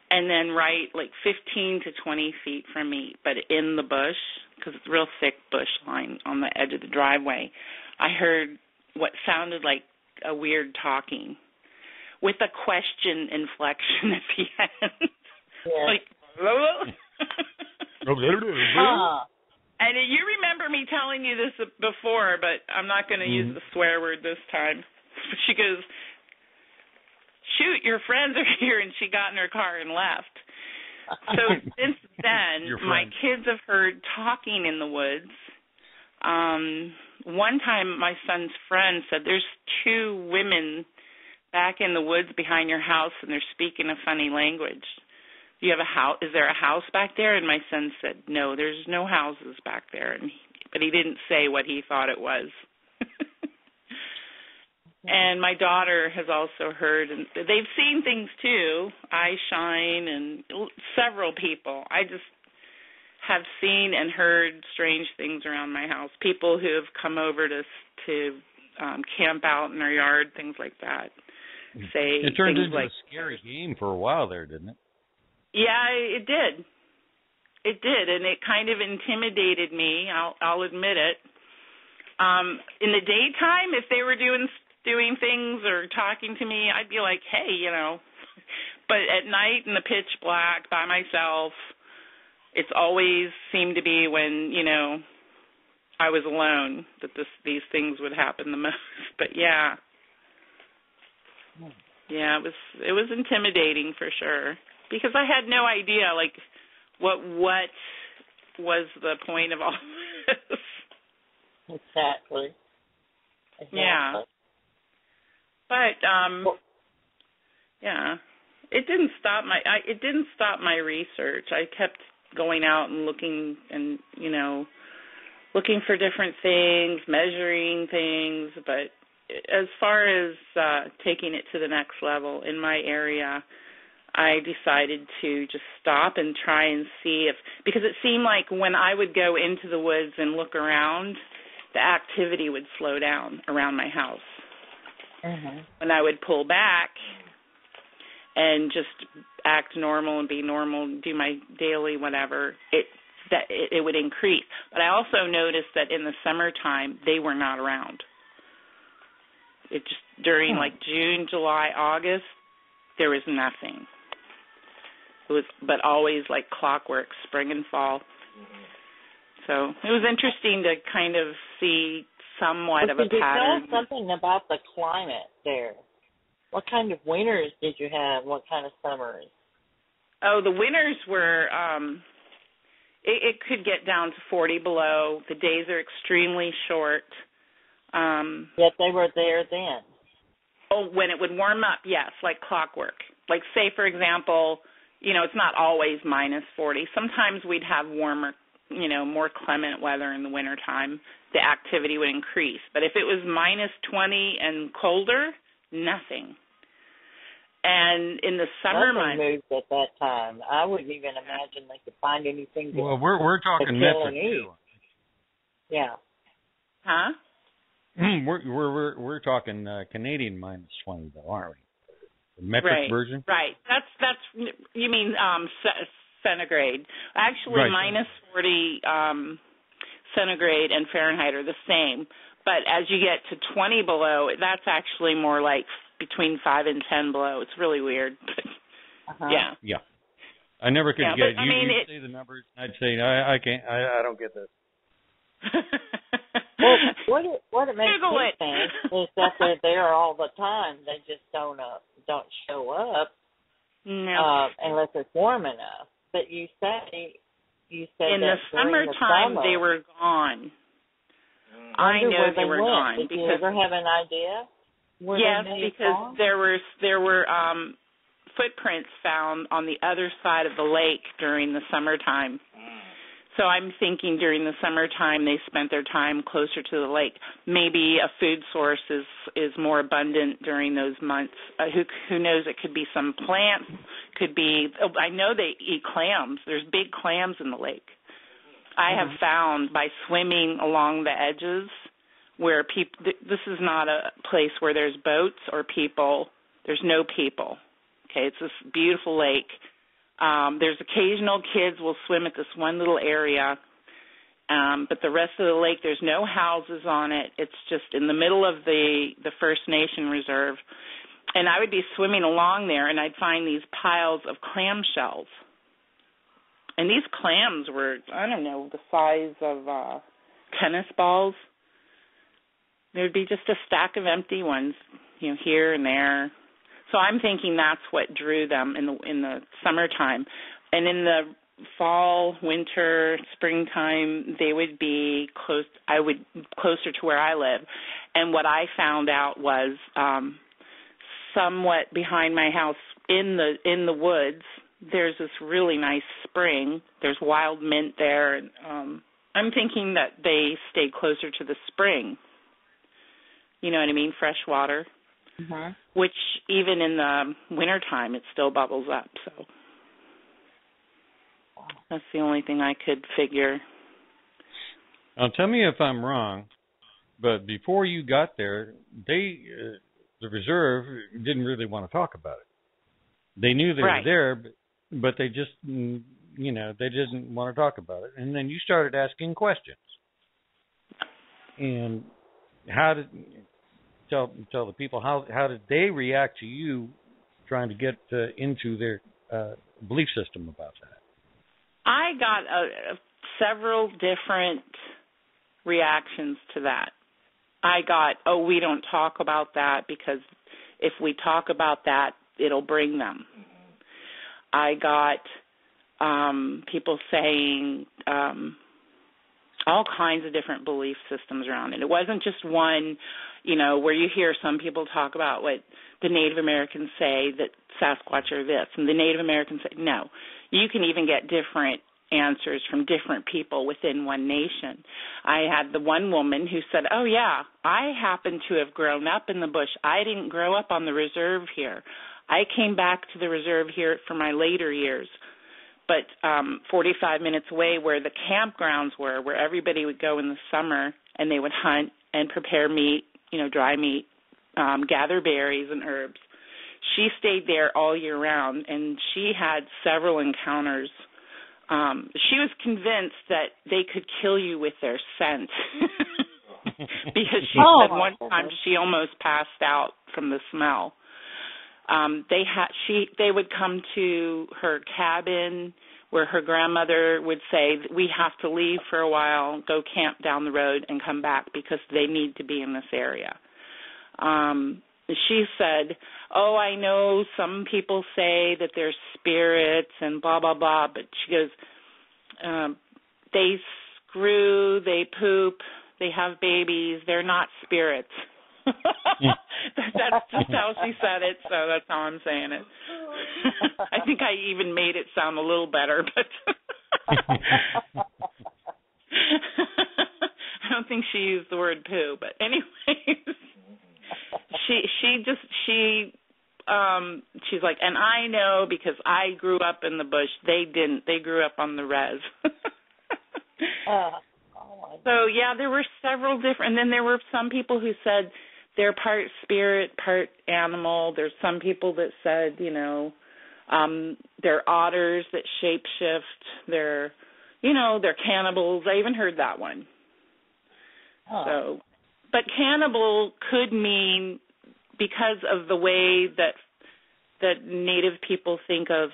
And then right 15 to 20 feet from me, but in the bush, because it's a real thick bush line on the edge of the driveway, I heard what sounded like a weird talking with a question inflection at the end. Yeah. And you remember me telling you this before, but I'm not going to use the swear word this time. She goes, "Shoot, your friends are here," and she got in her car and left. So since then, my kids have heard talking in the woods. One time my son's friend said, "There's 2 women back in the woods behind your house, and they're speaking a funny language. Do you have a house? Is there a house back there?" And my son said, "No, there's no houses back there." But he didn't say what he thought it was. And my daughter has also heard, and they've seen things too, eye shine, and several people. I just have seen and heard strange things around my house. People who have come over to camp out in our yard, things like that. Say it turned things into like, a scary game for a while there, didn't it? Yeah, it did. It did, and it kind of intimidated me. I'll admit it. In the daytime, if they were doing things or talking to me, I'd be like, hey, But at night in the pitch black by myself, it's always seemed to be when, I was alone that these things would happen the most. But yeah, it was intimidating for sure, because I had no idea what was the point of all this. Exactly. Yeah. But it didn't stop my research. I kept going out and looking and looking for different things, measuring things. But as far as taking it to the next level in my area, I decided to just stop and try and see because it seemed like when I would go into the woods and look around, the activity would slow down around my house. Mm-hmm. When I would pull back and just act normal and be normal, do my daily whatever, it would increase. But I also noticed that in the summertime, they were not around. It just during June, July, August, there was nothing. It was, but always like clockwork, spring and fall. So it was interesting to kind of see somewhat of a pattern. Did you tell us something about the climate there? What kind of winters did you have? What kind of summers? Oh, the winters were, it could get down to 40 below. The days are extremely short. Yet they were there then. Oh, when it would warm up, yes, like clockwork. Like, say, for example, it's not always minus 40. Sometimes we'd have warmer, more clement weather in the wintertime. The activity would increase. But if it was minus 20 and colder, nothing. And in the summer months, nothing moved at that time. I wouldn't even imagine they could find anything. Well, we're talking metric too. Yeah. Huh? We're talking Canadian minus 20 though, aren't we? The metric version. Right. That's you mean centigrade. Actually, right. minus 40 centigrade and Fahrenheit are the same. But as you get to 20 below, that's actually more like between 5 and 10 below. It's really weird. Yeah. Yeah. I never could get it. You'd say the numbers, and I'd say, I can't, I don't get this. Well, what it makes me think is that they're there all the time. They just don't show up unless it's warm enough. But you said in that the summertime they were gone. I know they were gone. Did you ever have an idea? Yes, because there were footprints found on the other side of the lake during the summertime. So I'm thinking during the summertime they spent their time closer to the lake. Maybe a food source is more abundant during those months. Who knows? It could be some plants. Could be. I know they eat clams. There's big clams in the lake. I have found by swimming along the edges where people. This is not a place where there's boats or people. There's no people. Okay, it's this beautiful lake. There's occasional kids will swim at this one little area, but the rest of the lake, there's no houses on it. It's just in the middle of the First Nation reserve. And I would be swimming along there, and I'd find these piles of clam shells. And these clams were, I don't know, the size of tennis balls. There'd be just a stack of empty ones, here and there. So I'm thinking that's what drew them in the summertime. And in the fall, winter, springtime, they would be closer to where I live. And what I found out was somewhat behind my house in the woods, there's this really nice spring. There's wild mint there. And, I'm thinking that they stay closer to the spring. You know what I mean? Fresh water. Mm-hmm. Which even in the wintertime, it still bubbles up. So that's the only thing I could figure. Now, tell me if I'm wrong, but before you got there, the reserve didn't really want to talk about it. They knew they were there, but they just, they didn't want to talk about it. And then you started asking questions. And how did... Tell the people how did they react to you trying to get into their belief system about that? I got several different reactions to that. I got, we don't talk about that because if we talk about that, it'll bring them. I got people saying all kinds of different belief systems around it. It wasn't just one, where you hear some people talk about what the Native Americans say, that Sasquatch are this, and the Native Americans say, no. You can even get different answers from different people within one nation. I had the one woman who said, oh, yeah, I happen to have grown up in the bush. I didn't grow up on the reserve here. I came back to the reserve here for my later years. But 45 minutes away where the campgrounds were, where everybody would go in the summer and they would hunt and prepare meat, dry meat, gather berries and herbs. She stayed there all year round, and she had several encounters. She was convinced that they could kill you with their scent because she said one time she almost passed out from the smell. They would come to her cabin where her grandmother would say, we have to leave for a while, go camp down the road and come back because they need to be in this area. She said, oh, I know some people say that they're spirits and blah, blah, blah, but she goes, they screw, they poop, they have babies, they're not spirits. That's just how she said it, so that's how I'm saying it. I think I even made it sound a little better, but I don't think she used the word poo, but anyways, she's like, and I know because I grew up in the bush. They didn't. They grew up on the res. So yeah, there were several different, and then there were some people who said they're part spirit, part animal. There's some people that said, they're otters that shapeshift. They're cannibals. I even heard that one. So, but cannibal could mean, because of the way that Native people think of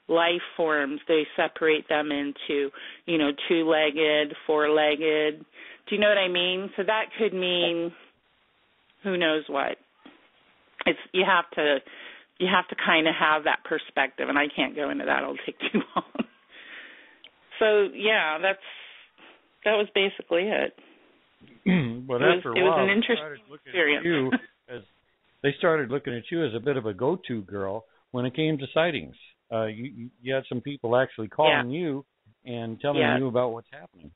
life forms, they separate them into, two-legged, four-legged. Do you know what I mean? So that could mean who knows what. You have to kind of have that perspective, and I can't go into that. It'll take too long. So yeah, that was basically it. But after a while, it was an interesting experience. They started looking at you as a bit of a go-to girl when it came to sightings. You had some people actually calling you and telling you about what's happening.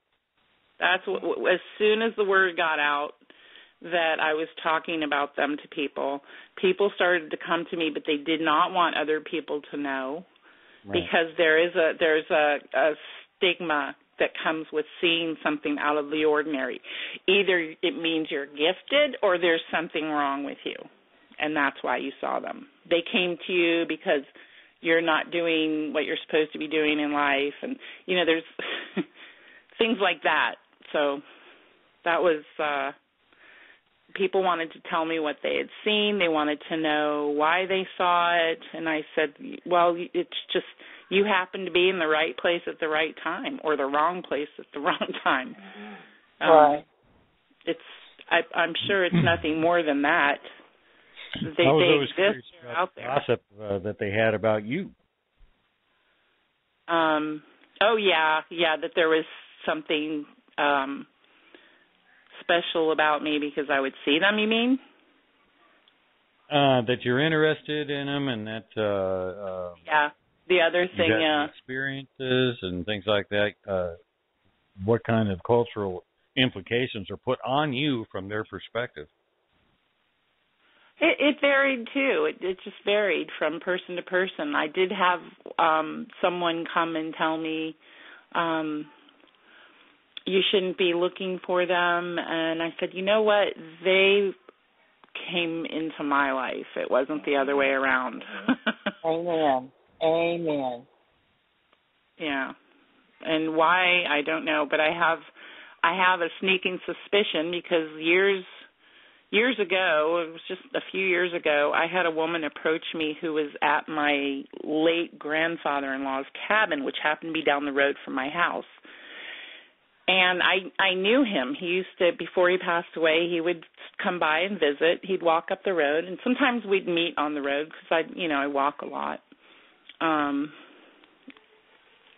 That's as soon as the word got out that I was talking about them to people started to come to me, but they did not want other people to know, because there's a stigma that comes with seeing something out of the ordinary. Either it means you're gifted or there's something wrong with you, and that's why you saw them. They came to you because you're not doing what you're supposed to be doing in life, and there's things like that. So that was people wanted to tell me what they had seen. They wanted to know why they saw it, and I said, well, it's just you happen to be in the right place at the right time, or the wrong place at the wrong time. Right. I'm sure it's nothing more than that. They exist out there. Gossip that they had about you. That there was something special about me because I would see them. You mean? That you're interested in them, and that. The other thing. Experiences and things like that. What kind of cultural implications are put on you from their perspective? It varied too. It just varied from person to person. I did have someone come and tell me you shouldn't be looking for them, and I said, you know what? They came into my life. It wasn't the other way around. Amen. Yeah, and why I don't know, but I have a sneaking suspicion because years ago, it was just a few years ago, I had a woman approach me who was at my late grandfather-in-law's cabin, which happened to be down the road from my house. And I knew him. He used to, before he passed away, he would come by and visit. He'd walk up the road, and sometimes we'd meet on the road because I walk a lot.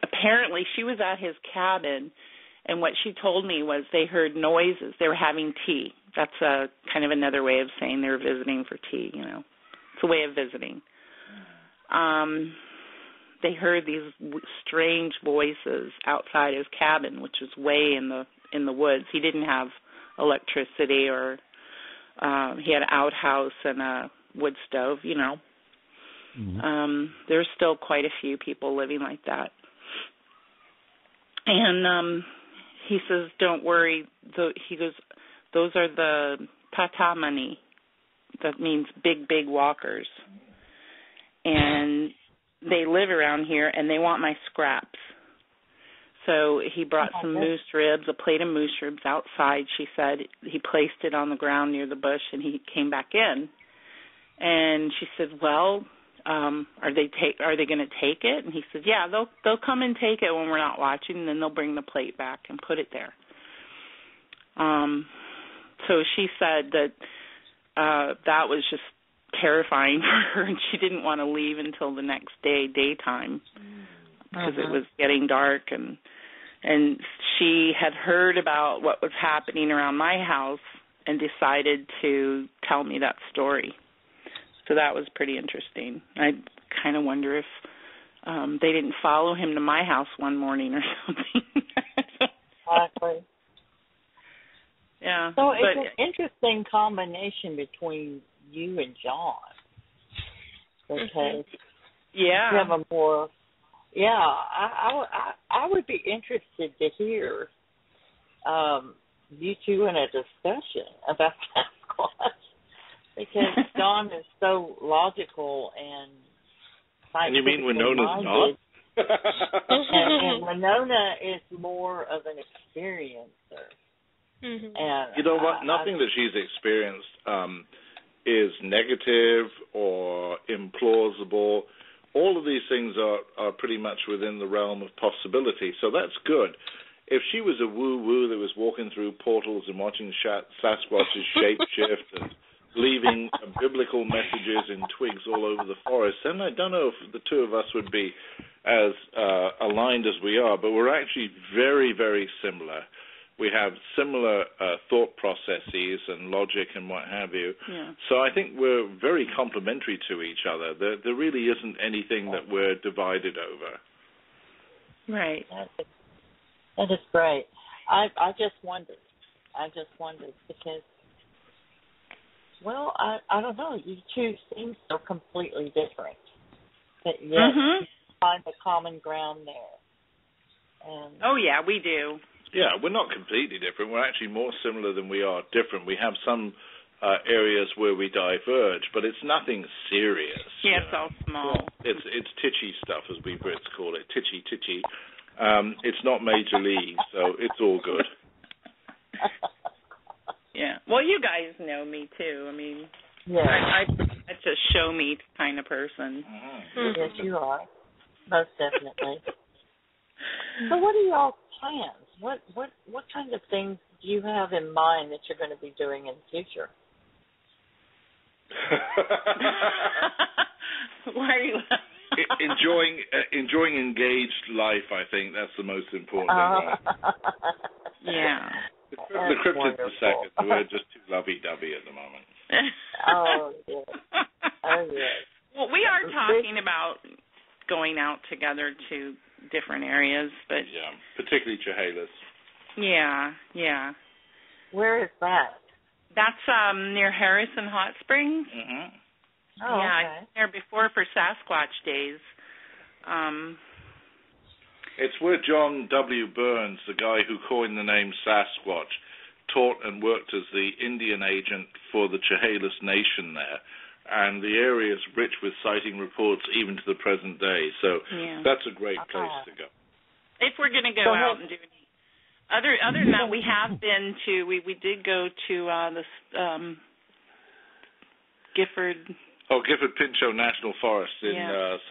Apparently, she was at his cabin, and what she told me was they heard noises. They were having tea. That's a kind of another way of saying they were visiting for tea, It's a way of visiting. They heard these strange voices outside his cabin, which was way in the woods. He didn't have electricity, or he had an outhouse and a wood stove, Mm-hmm. There's still quite a few people living like that. And he says, don't worry. He goes, those are the tatamani. That means big, big walkers. And they live around here, and they want my scraps. So he brought some moose ribs, a plate of moose ribs outside, she said. He placed it on the ground near the bush, and he came back in. And she said, well, are they going to take it? And he said, yeah, they'll come and take it when we're not watching, and then they'll bring the plate back and put it there. So she said that that was just terrifying for her, and she didn't want to leave until the next day, daytime, because it was getting dark, and she had heard about what was happening around my house and decided to tell me that story. So that was pretty interesting. I kind of wonder if they didn't follow him to my house one morning or something. Exactly. Yeah. So it's an interesting combination between you and John. Okay. Yeah. You have a more. Yeah, I would be interested to hear you two in a discussion about Sasquatch, because John is so logical and And you mean Winona's not? and Winona is more of an experiencer. And you know what? Nothing that she's experienced is negative or implausible. All of these things are pretty much within the realm of possibility, so that's good. If she was a woo-woo that was walking through portals and watching Sasquatches shape-shift and leaving biblical messages in twigs all over the forest, then I don't know if the two of us would be as aligned as we are, but we're actually very, very similar. We have similar thought processes and logic and what have you. Yeah. So I think we're very complementary to each other. There really isn't anything that we're divided over. Right. That is great. I just wondered because, well, I don't know. You two seem so completely different, but yet you find the common ground there. And oh yeah, we do. Yeah, we're not completely different. We're actually more similar than we are different. We have some areas where we diverge, but it's nothing serious. Yeah, it's all small. It's titchy stuff, as we Brits call it, titchy. It's not major league, so it's all good. Yeah. Well, you guys know me too. I mean, yeah. I'm a show me kind of person. Yes, you are. Most definitely. So, what are y'all's plans? What kind of things do you have in mind that you're going to be doing in the future? Why are you enjoying engaged life? I think that's the most important thing. Yeah. The cryptid's the second. We're just too lovey-dovey at the moment. Oh, yes. Oh, yes. Well, we are talking about going out together to different areas, but yeah, particularly Chehalis. Yeah. Where is that? That's near Harrison Hot Springs. Oh, yeah, okay. I was there before for Sasquatch days. It's where John W. Burns, the guy who coined the name Sasquatch, taught and worked as the Indian agent for the Chehalis Nation there. And the area is rich with sighting reports even to the present day. So that's a great place to go. If we're going to go out and do any other than that, we have been to. We did go to the Gifford. Oh, Gifford Pinchot National Forest in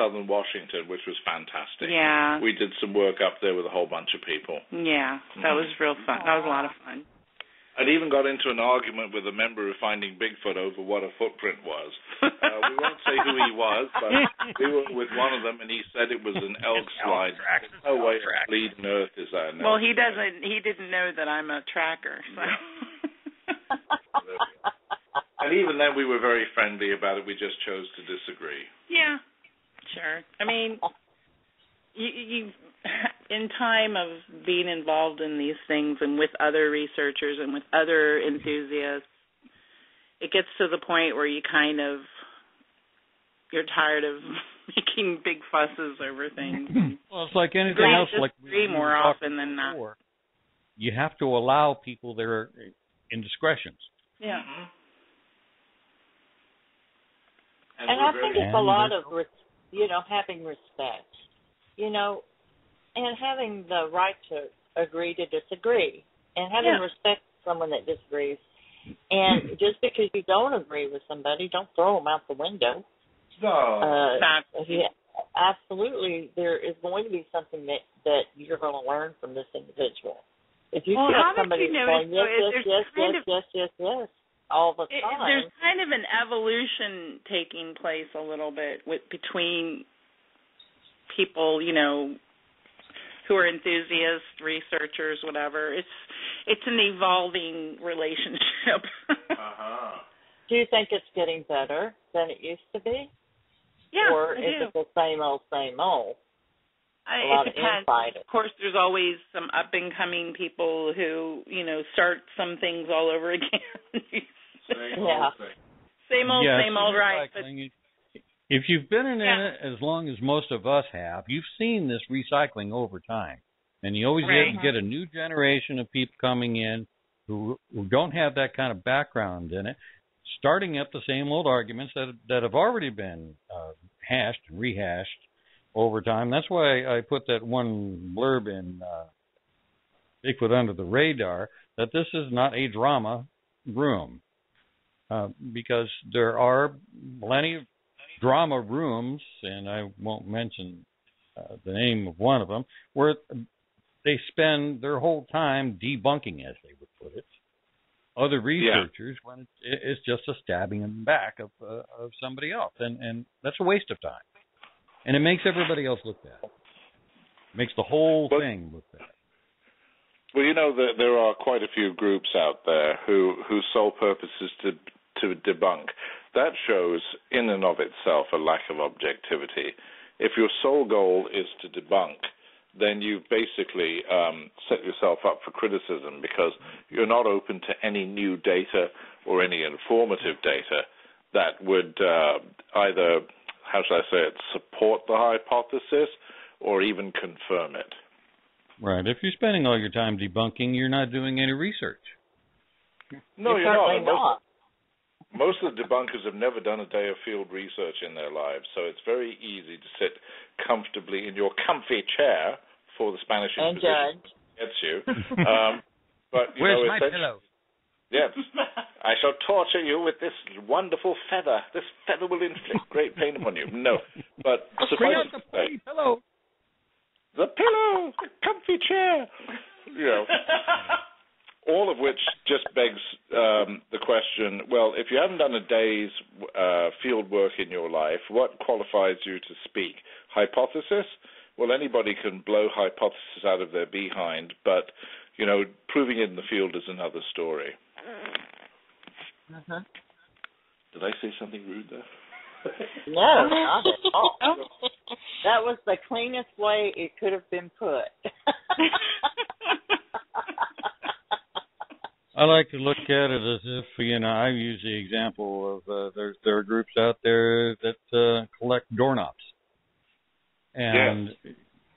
southern Washington, which was fantastic. Yeah. We did some work up there with a whole bunch of people. Yeah, that was real fun. That was a lot of fun. I even got into an argument with a member of Finding Bigfoot over what a footprint was. We won't say who he was, but we were with one of them, and he said it was an elk slide. There's no way on bleeding earth is that. Well, he didn't know that I'm a tracker. So. And even then, we were very friendly about it. We just chose to disagree. Yeah, sure. I mean, you in time of being involved in these things and with other researchers and with other enthusiasts, it gets to the point where you're tired of making big fusses over things. Well, it's like anything else. Like we more often than not. You have to allow people their indiscretions. Yeah. And I think it's a lot of, having respect, and having the right to agree to disagree, and having respect for someone that disagrees. And just because you don't agree with somebody, don't throw them out the window. No. Absolutely, there is going to be something that you're going to learn from this individual. If you how somebody did you notice, saying yes, all the time. There's kind of an evolution taking place a little bit between people, who are enthusiasts, researchers, whatever. It's an evolving relationship. Do you think it's getting better than it used to be? Yeah, or is it the same old, same old? It depends. Of course, there's always some up-and-coming people who, start some things all over again. Same old, right. But if you've been in it as long as most of us have, you've seen this recycling over time. And you always get a new generation of people coming in who don't have that kind of background in it, starting up the same old arguments that have already been hashed and rehashed over time. That's why I put that one blurb in Bigfoot Under the Radar, that this is not a drama room, because there are plenty of drama rooms, and I won't mention the name of one of them, where they spend their whole time debunking, as they would put it, other researchers when it's just a stabbing in the back of somebody else, and that's a waste of time. And it makes everybody else look bad. It makes the whole thing look bad. Well, there are quite a few groups out there whose sole purpose is to debunk. That shows, in and of itself, a lack of objectivity. If your sole goal is to debunk, then you've basically set yourself up for criticism, because you're not open to any new data or any informative data that would either, how should I say it, support the hypothesis or even confirm it. Right. If you're spending all your time debunking, you're not doing any research. No, you're not. Most of the debunkers have never done a day of field research in their lives, so it's very easy to sit comfortably in your comfy chair for the Spanish Inquisition gets you. But where's my pillow? Yes. I shall torture you with this wonderful feather. This feather will inflict great pain upon you. No. But suffice to say, pillow. The pillow, the comfy chair. All of which just begs the question, well, if you haven't done a day's field work in your life, what qualifies you to speak? Hypothesis? Well, anybody can blow hypothesis out of their behind, but, proving it in the field is another story. Did I say something rude there? No, not at all. That was the cleanest way it could have been put. I like to look at it as if, I use the example of there are groups out there that collect doorknobs. And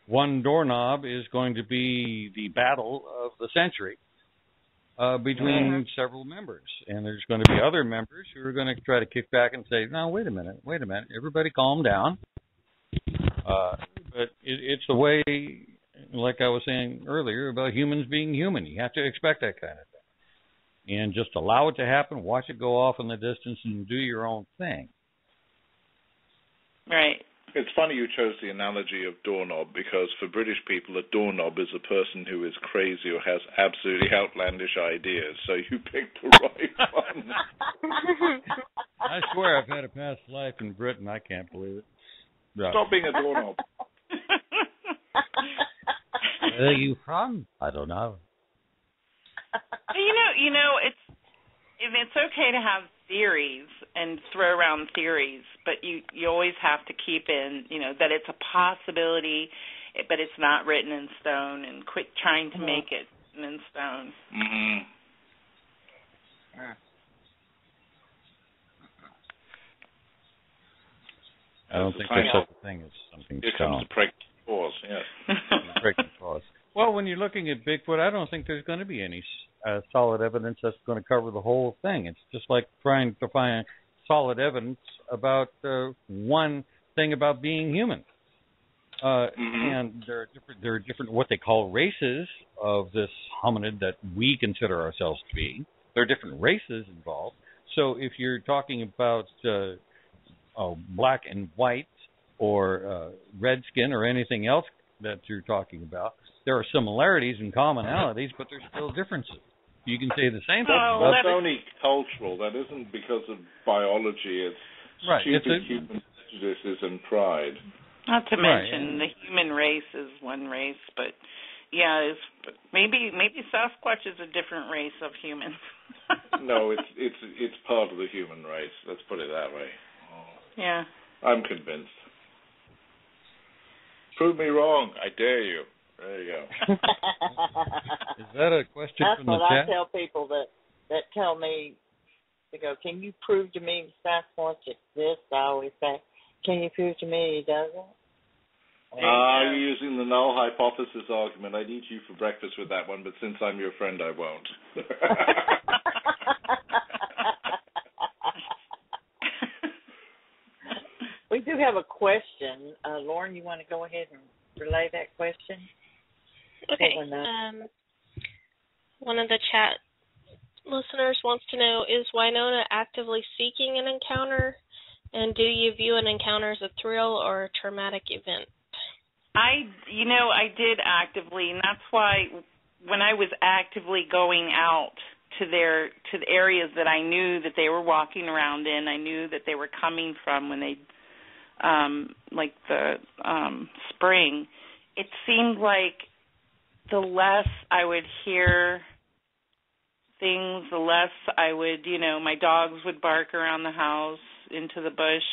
one doorknob is going to be the battle of the century between several members. And there's going to be other members who are going to try to kick back and say, no, wait a minute, everybody calm down. But it's the way, like I was saying earlier, about humans being human. You have to expect that kind of thing. And just allow it to happen, watch it go off in the distance, and do your own thing. Right. It's funny you chose the analogy of doorknob, because for British people, a doorknob is a person who is crazy or has absolutely outlandish ideas. So you picked the right one. I swear I've had a past life in Britain. I can't believe it. No. Stop being a doorknob. Where are you from? I don't know. It's okay to have theories and throw around theories, but you always have to keep in, that it's a possibility, but it's not written in stone, and quit trying to make it in stone. Mm-hmm. I don't think there's such a thing as something Here stone. comes the pregnant pause, yes. Pregnant pause. Well, when you're looking at Bigfoot, I don't think there's going to be any solid evidence that's going to cover the whole thing. It's just like trying to find solid evidence about one thing about being human. And there are different what they call races of this hominid that we consider ourselves to be. There are different races involved. So if you're talking about black and white or red skin or anything else that you're talking about, there are similarities and commonalities, but there's still differences. You can say the same thing. That's only cultural. That isn't because of biology. It's stupid human prejudices and pride. Not to mention the human race is one race, but yeah, maybe Sasquatch is a different race of humans. No, it's part of the human race. Let's put it that way. Yeah. I'm convinced. Prove me wrong. I dare you. There you go. Is that a question from the chat? That's what I tell people that tell me, to go, can you prove to me Sasquatch exists? I always say, can you prove to me he doesn't? You're using the null hypothesis argument. I need you for breakfast with that one, but since I'm your friend, I won't. We do have a question. Lauren, you want to go ahead and relay that question? Okay. One of the chat listeners wants to know, is Winona actively seeking an encounter? And do you view an encounter as a thrill or a traumatic event? I did actively, and that's why when I was actively going out to the areas that I knew that they were walking around in, I knew that they were coming from when they, like the spring, it seemed like the less I would hear things, the less I would, my dogs would bark around the house, into the bush.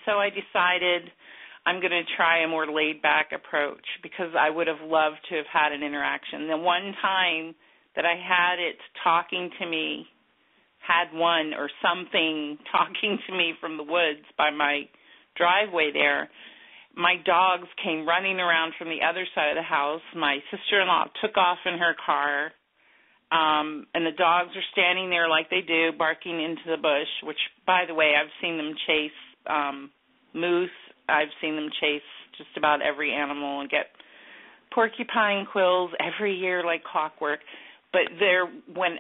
So I decided I'm going to try a more laid-back approach because I would have loved to have had an interaction. The one time that I had it talking to me, had one or something talking to me from the woods by my driveway there, my dogs came running around from the other side of the house. My sister-in-law took off in her car, and the dogs are standing there like they do, barking into the bush, which, by the way, I've seen them chase moose. I've seen them chase just about every animal and get porcupine quills every year like clockwork. But when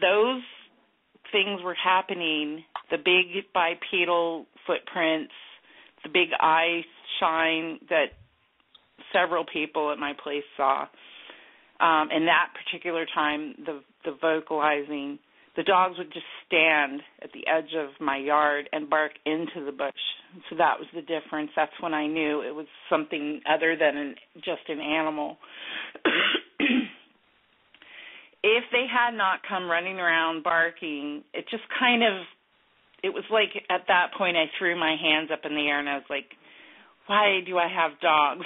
those things were happening, the big bipedal footprints, the big eye shine that several people at my place saw, and that particular time, the vocalizing, the dogs would just stand at the edge of my yard and bark into the bush. So that was the difference. That's when I knew it was something other than just an animal. If they had not come running around barking, it just it was like at that point I threw my hands up in the air and I was like, why do I have dogs?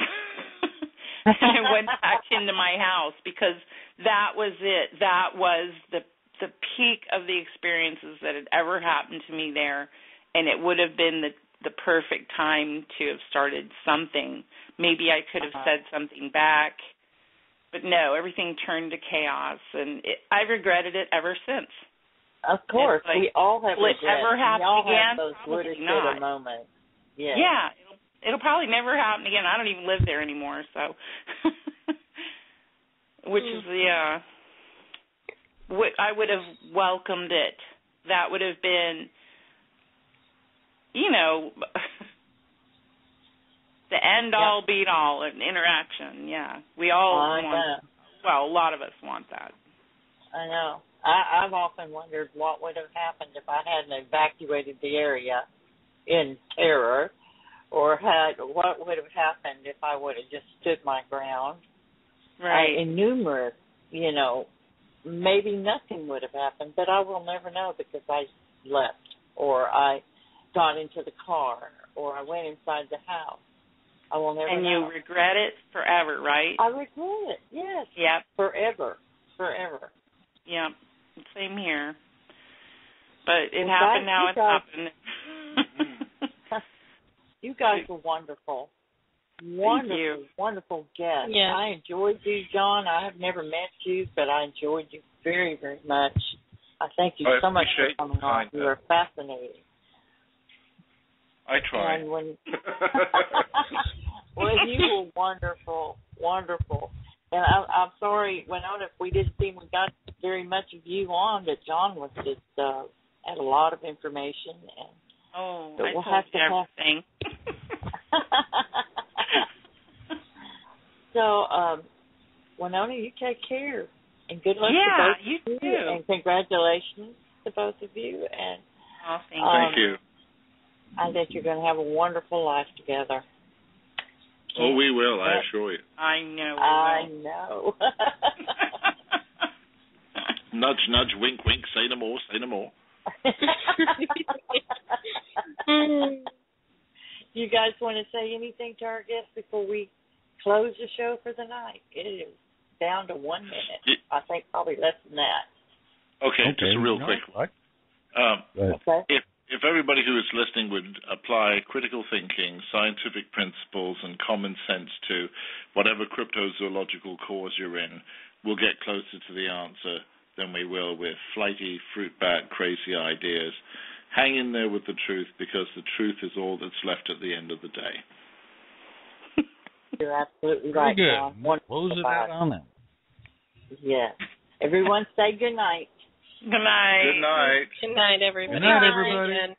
And I went back into my house because that was it. That was the peak of the experiences that had ever happened to me there, and it would have been the perfect time to have started something. Maybe I could have said something back, but no, everything turned to chaos, and I regretted it ever since. Of course, like, we all have regrets. Will it ever happen again? Those woulda, shoulda moments. Yeah, it'll probably never happen again. I don't even live there anymore, so which is I would have welcomed it. That would have been, the end-all, beat-all interaction. Yeah, we all want. Well, a lot of us want that. I know. I've often wondered what would have happened if I hadn't evacuated the area in terror, or what would have happened if I would have just stood my ground. Right. In numerous, maybe nothing would have happened, but I will never know because I left, or I got into the car, or I went inside the house. I will never know. And you regret it forever, right? I regret it, yes. Yep. Forever. Yep. Same here. But it happened now. It's happened. You guys were wonderful. Wonderful guests. Yeah. I enjoyed you, John. I have never met you, but I enjoyed you very, very much. I thank you so much for coming on. You are fascinating. I try. And when you were wonderful. And I'm sorry, Winona, if we didn't see we got very much of you on, that John was just had a lot of information. And I told you everything. So, Winona, you take care. And good luck to both you of you. too. And congratulations to both of you. And thank you. I think you're going to have a wonderful life together. Oh, we will, I assure you. I know. I know. Nudge, nudge, wink, wink, say no more, say no more. You guys want to say anything to our guests before we close the show for the night? It is down to 1 minute. I think probably less than that. Okay, just a real quick one. If everybody who is listening would apply critical thinking, scientific principles, and common sense to whatever cryptozoological cause you're in, we'll get closer to the answer than we will with flighty, fruit-bat, crazy ideas. Hang in there with the truth, because the truth is all that's left at the end of the day. You're absolutely right, John. Wonderful. Close it out on that. Yes. Everyone say good night. Good night. Good night. Good night, everybody. Good night, everybody.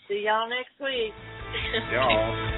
See y'all next week. Y'all.